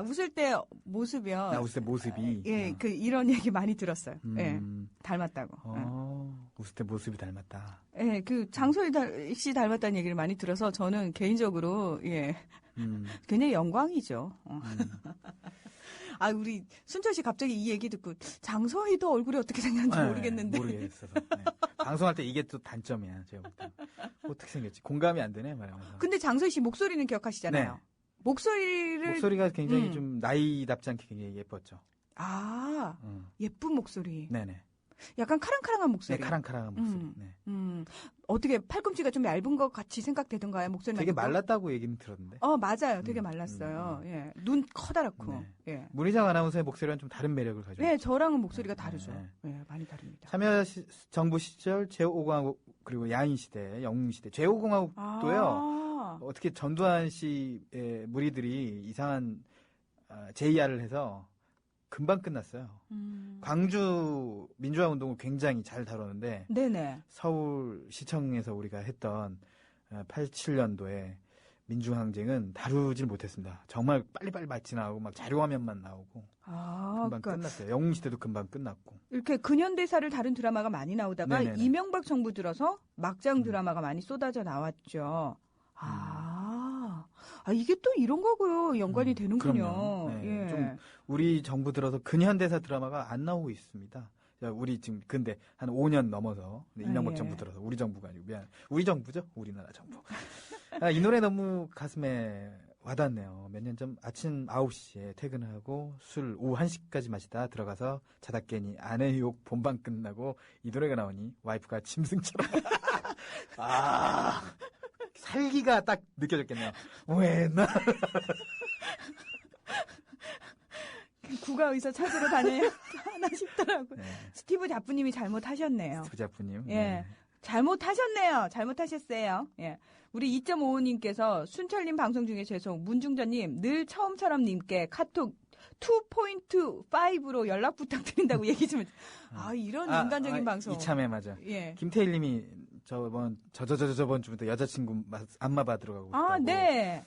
웃을 때 모습이요. 웃을 때 모습이. 예, 이런 얘기 많이 들었어요. 예, 닮았다고. 웃을 때 모습이 닮았다. 예, 장소희 씨 닮았다는 얘기를 많이 들어서 저는 개인적으로, 예, 굉장히 영광이죠. 우리 순철 씨 갑자기 이 얘기 듣고 장소희도 얼굴이 어떻게 생겼는지 모르겠는데. 모르겠어서. 네. 방송할 때 이게 또 단점이야, 제가 볼 때. 어떻게 생겼지? 공감이 안 되네, 말하면서. 근데 장소희 씨 목소리는 기억하시잖아요. 네. 목소리가 굉장히 좀 나이답지 않게 굉장히 예뻤죠. 예쁜 목소리. 네네. 약간 카랑카랑한 목소리. 네, 카랑카랑한 목소리. 네. 어떻게 팔꿈치가 좀 얇은 것 같이 생각되던가요? 목소리가 되게 말랐다고 얘기는 들었는데. 맞아요. 되게 말랐어요. 예. 눈 커다랗고. 네. 예. 문희정 아나운서의 목소리와는 좀 다른 매력을 가지고. 네, 저랑은 목소리가 다르죠. 네. 예, 많이 다릅니다. 참여정부 시절 제5공화국 그리고 야인시대, 영웅시대, 제5공화국도요. 어떻게 전두환 씨의 무리들이 이상한 JR을 해서 금방 끝났어요. 광주 민주화 운동을 굉장히 잘 다뤘는데 네네. 서울시청에서 우리가 했던 87년도에 민주항쟁은 다루질 못했습니다. 정말 빨리빨리 지나가고 막 자료화면만 나오고 금방 끝났어요. 영웅시대도 금방 끝났고. 이렇게 근현대사를 다룬 드라마가 많이 나오다가 네네네. 이명박 정부 들어서 막장 드라마가 많이 쏟아져 나왔죠. 이게 또 이런 거고요. 연관이 되는군요. 네. 예. 좀 우리 정부 들어서 근현대사 드라마가 안 나오고 있습니다. 우리 지금 근데 한 5년 넘어서 이명박 정부 들어서 우리 정부가 아니고 미안. 우리 정부죠? 우리나라 정부. 이 노래 너무 가슴에 와닿네요. 몇 년 전 아침 9시에 퇴근하고 술 오후 1시까지 마시다 들어가서 자다 깨니 아내 욕 본방 끝나고 이 노래가 나오니 와이프가 짐승처럼 살기가 딱 느껴졌겠네요. 왜 나? 국가 의사 찾으러 다녀야 하나 싶더라고요. 네. 스티브 자프님이 잘못하셨네요. 스티브 자프님. 예. 네. 잘못하셨네요. 잘못하셨어요. 예. 우리 2.55님께서 순철님 방송 중에 죄송, 문중전님 늘 처음처럼님께 카톡 2.5로 연락 부탁드린다고 얘기 좀. 이런 인간적인 방송. 이참에 맞아. 예. 김태일님이 저번 주부터 여자친구 안마 받으러 가고 싶다고. 아, 네.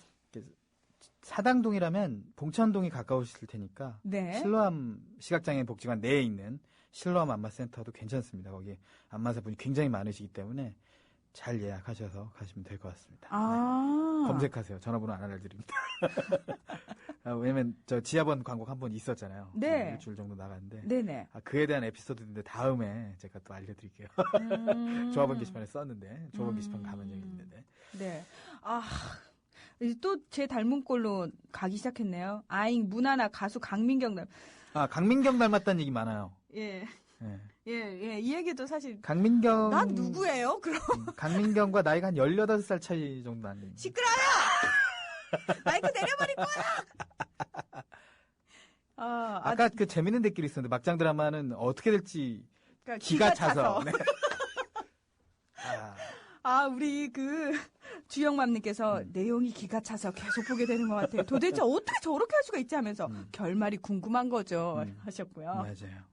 사당동이라면 봉천동이 가까우실 테니까 네. 실로암 시각장애인 복지관 내에 있는 실로암 안마센터도 괜찮습니다. 거기 안마사분이 굉장히 많으시기 때문에 잘 예약하셔서 가시면 될 것 같습니다. 아. 네. 검색하세요. 전화번호 안 알려드립니다. 왜냐면 저 지하번 광고 한 번 있었잖아요. 네. 일주일 정도 나갔는데. 네네. 그에 대한 에피소드인데 다음에 제가 또 알려드릴게요. 조합원 게시판에 썼는데 조합원 게시판 가면 여기 있는데. 네. 아. 또 제 닮은 꼴로 가기 시작했네요. 아잉 문화나 가수 강민경 닮. 강민경 닮았다는 얘기 많아요. 예. 예. 예. 이 얘기도 사실. 강민경. 난 누구예요? 그럼. 강민경과 나이가 한 18살 차이 정도 안 됩니다. 시끄러워요! 마이크 내려버릴 거야! 아까 그 재밌는 댓글이 있었는데 막장 드라마는 어떻게 될지 그러니까 기가 차서. 네. 우리 주영맘님께서 내용이 기가 차서 계속 보게 되는 것 같아요. 도대체 어떻게 저렇게 할 수가 있지 하면서 결말이 궁금한 거죠. 하셨고요. 맞아요.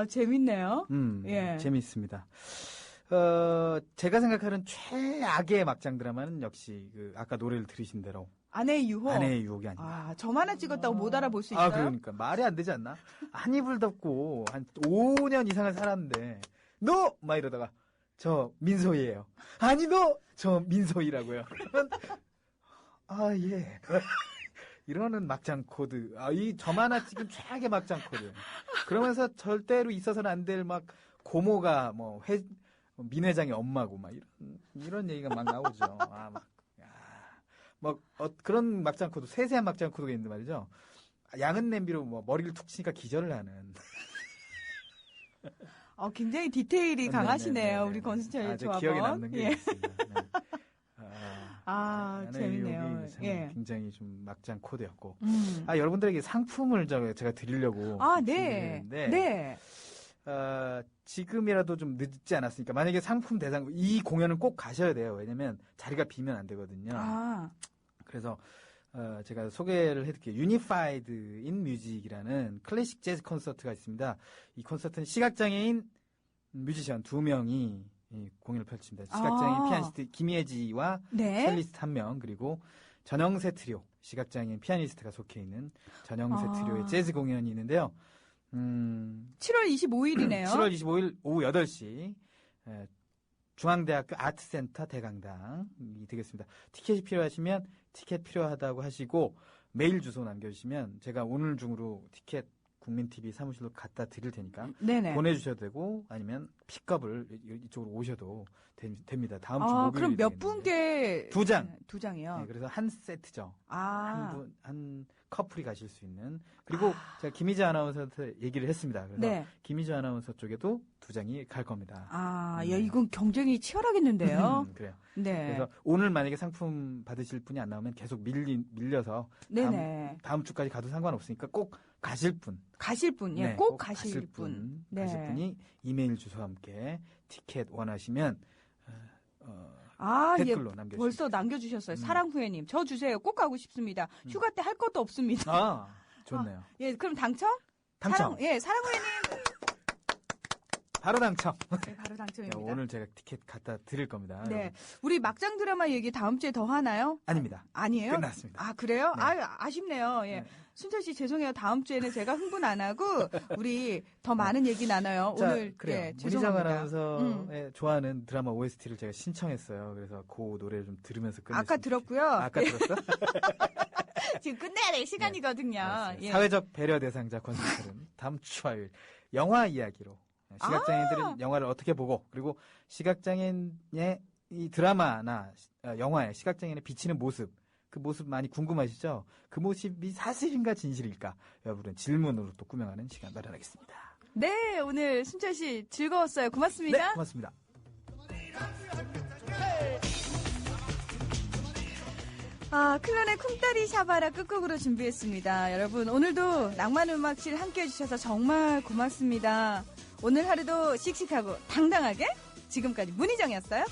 재밌네요. 예. 재밌습니다. 제가 생각하는 최악의 막장 드라마는 역시 아까 노래를 들으신 대로 아내의 유혹. 아내의 유혹이 아닌가. 점 하나 찍었다고 못 알아볼 수 있어요? 그러니까 말이 안 되지 않나? 한 이불 덮고 한 5년 이상을 살았는데 너! 막 이러다가 저 민소희예요. 아니 너! 저 민소희라고요. 그러면 예. 이러는 막장 코드. 점 하나 찍은 최악의 막장 코드. 그러면서 절대로 있어서는 안 될 고모가 민 회장의 엄마고 이런 얘기가 막 나오죠. 그런 막장 코드, 세세한 막장 코드가 있는데 말이죠. 양은 냄비로 머리를 툭 치니까 기절을 하는. 굉장히 디테일이 강하시네요. 우리 권순철 조합원. 기억에 남는 게 있습니다. 네. 재밌네요. 예. 굉장히 좀 막장 코드였고. 여러분들에게 상품을 제가 드리려고. 네. 네. 지금이라도 좀 늦지 않았으니까 만약에 상품 대상 이 공연은 꼭 가셔야 돼요. 왜냐면 자리가 비면 안 되거든요. 그래서 제가 소개를 해드릴게요. Unified in Music이라는 클래식 재즈 콘서트가 있습니다. 이 콘서트는 시각장애인 뮤지션 2명이 공연을 펼칩니다. 시각장애인 피아니스트 김예지와 첼리스트 1명 그리고 전영세 트리오 시각장애인 피아니스트가 속해 있는 전영세 트리오의 재즈 공연이 있는데요. 7월 25일이네요. 7월 25일 오후 8시 중앙대학교 아트센터 대강당이 되겠습니다. 티켓이 필요하시면 티켓 필요하다고 하시고 메일 주소 남겨주시면 제가 오늘 중으로 티켓 국민TV 사무실로 갖다 드릴 테니까 네네. 보내주셔도 되고 아니면 픽업을 이쪽으로 오셔도 됩니다. 다음 주 목요일이 그럼 몇 되겠는데. 분께 2장. 2장이요? 네, 그래서 한 세트죠. 한 커플이 가실 수 있는. 그리고 제가 김희재 아나운서한테 얘기를 했습니다. 그래서 김희재 아나운서 쪽에도 2장이 갈 겁니다. 이건 경쟁이 치열하겠는데요. 그래요. 네. 그래서 오늘 만약에 상품 받으실 분이 안 나오면 계속 밀려서 다음 주까지 가도 상관없으니까 꼭 가실 분. 예, 꼭 가실 분. 가실 분이 이메일 주소와 함께 티켓 원하시면 댓글로 남겨주세요. 벌써 남겨주셨어요. 사랑후회님. 저 주세요. 꼭 가고 싶습니다. 휴가 때 할 것도 없습니다. 좋네요. 그럼 당첨? 당첨. 사랑후회님. 바로 당첨. 네, 바로 당첨입니다. 오늘 제가 티켓 갖다 드릴 겁니다. 네. 여러분. 우리 막장 드라마 얘기 다음 주에 더 하나요? 아닙니다. 아니에요? 끝났습니다. 그래요? 네. 아쉽네요. 예. 네. 순철 씨 죄송해요. 다음 주에는 제가 흥분 안 하고 우리 더 많은 얘기 나눠요. 오늘 그래요. 문희정 죄송합니다. 아나운서의 좋아하는 드라마 OST를 제가 신청했어요. 그래서 그 노래를 좀 들으면서 끝냈습니다. 아까 들었고요. 아까 들었어? 지금 끝내야 될 시간이거든요. 예. 사회적 배려 대상자 권순철은 다음 주 화요일 영화 이야기로 시각장애인들은 영화를 어떻게 보고 그리고 시각장애인의 이 드라마나 영화에 시각장애인의 비치는 모습 그 모습 많이 궁금하시죠? 그 모습이 사실인가 진실일까? 여러분 질문으로 또 꾸며가는 시간 마련하겠습니다. 네, 오늘 순철 씨 즐거웠어요. 고맙습니다. 네, 고맙습니다. 클론의 쿵따리 샤바라 끝곡으로 준비했습니다. 여러분 오늘도 낭만음악실 함께해 주셔서 정말 고맙습니다. 오늘 하루도 씩씩하고 당당하게 지금까지 문희정이었어요.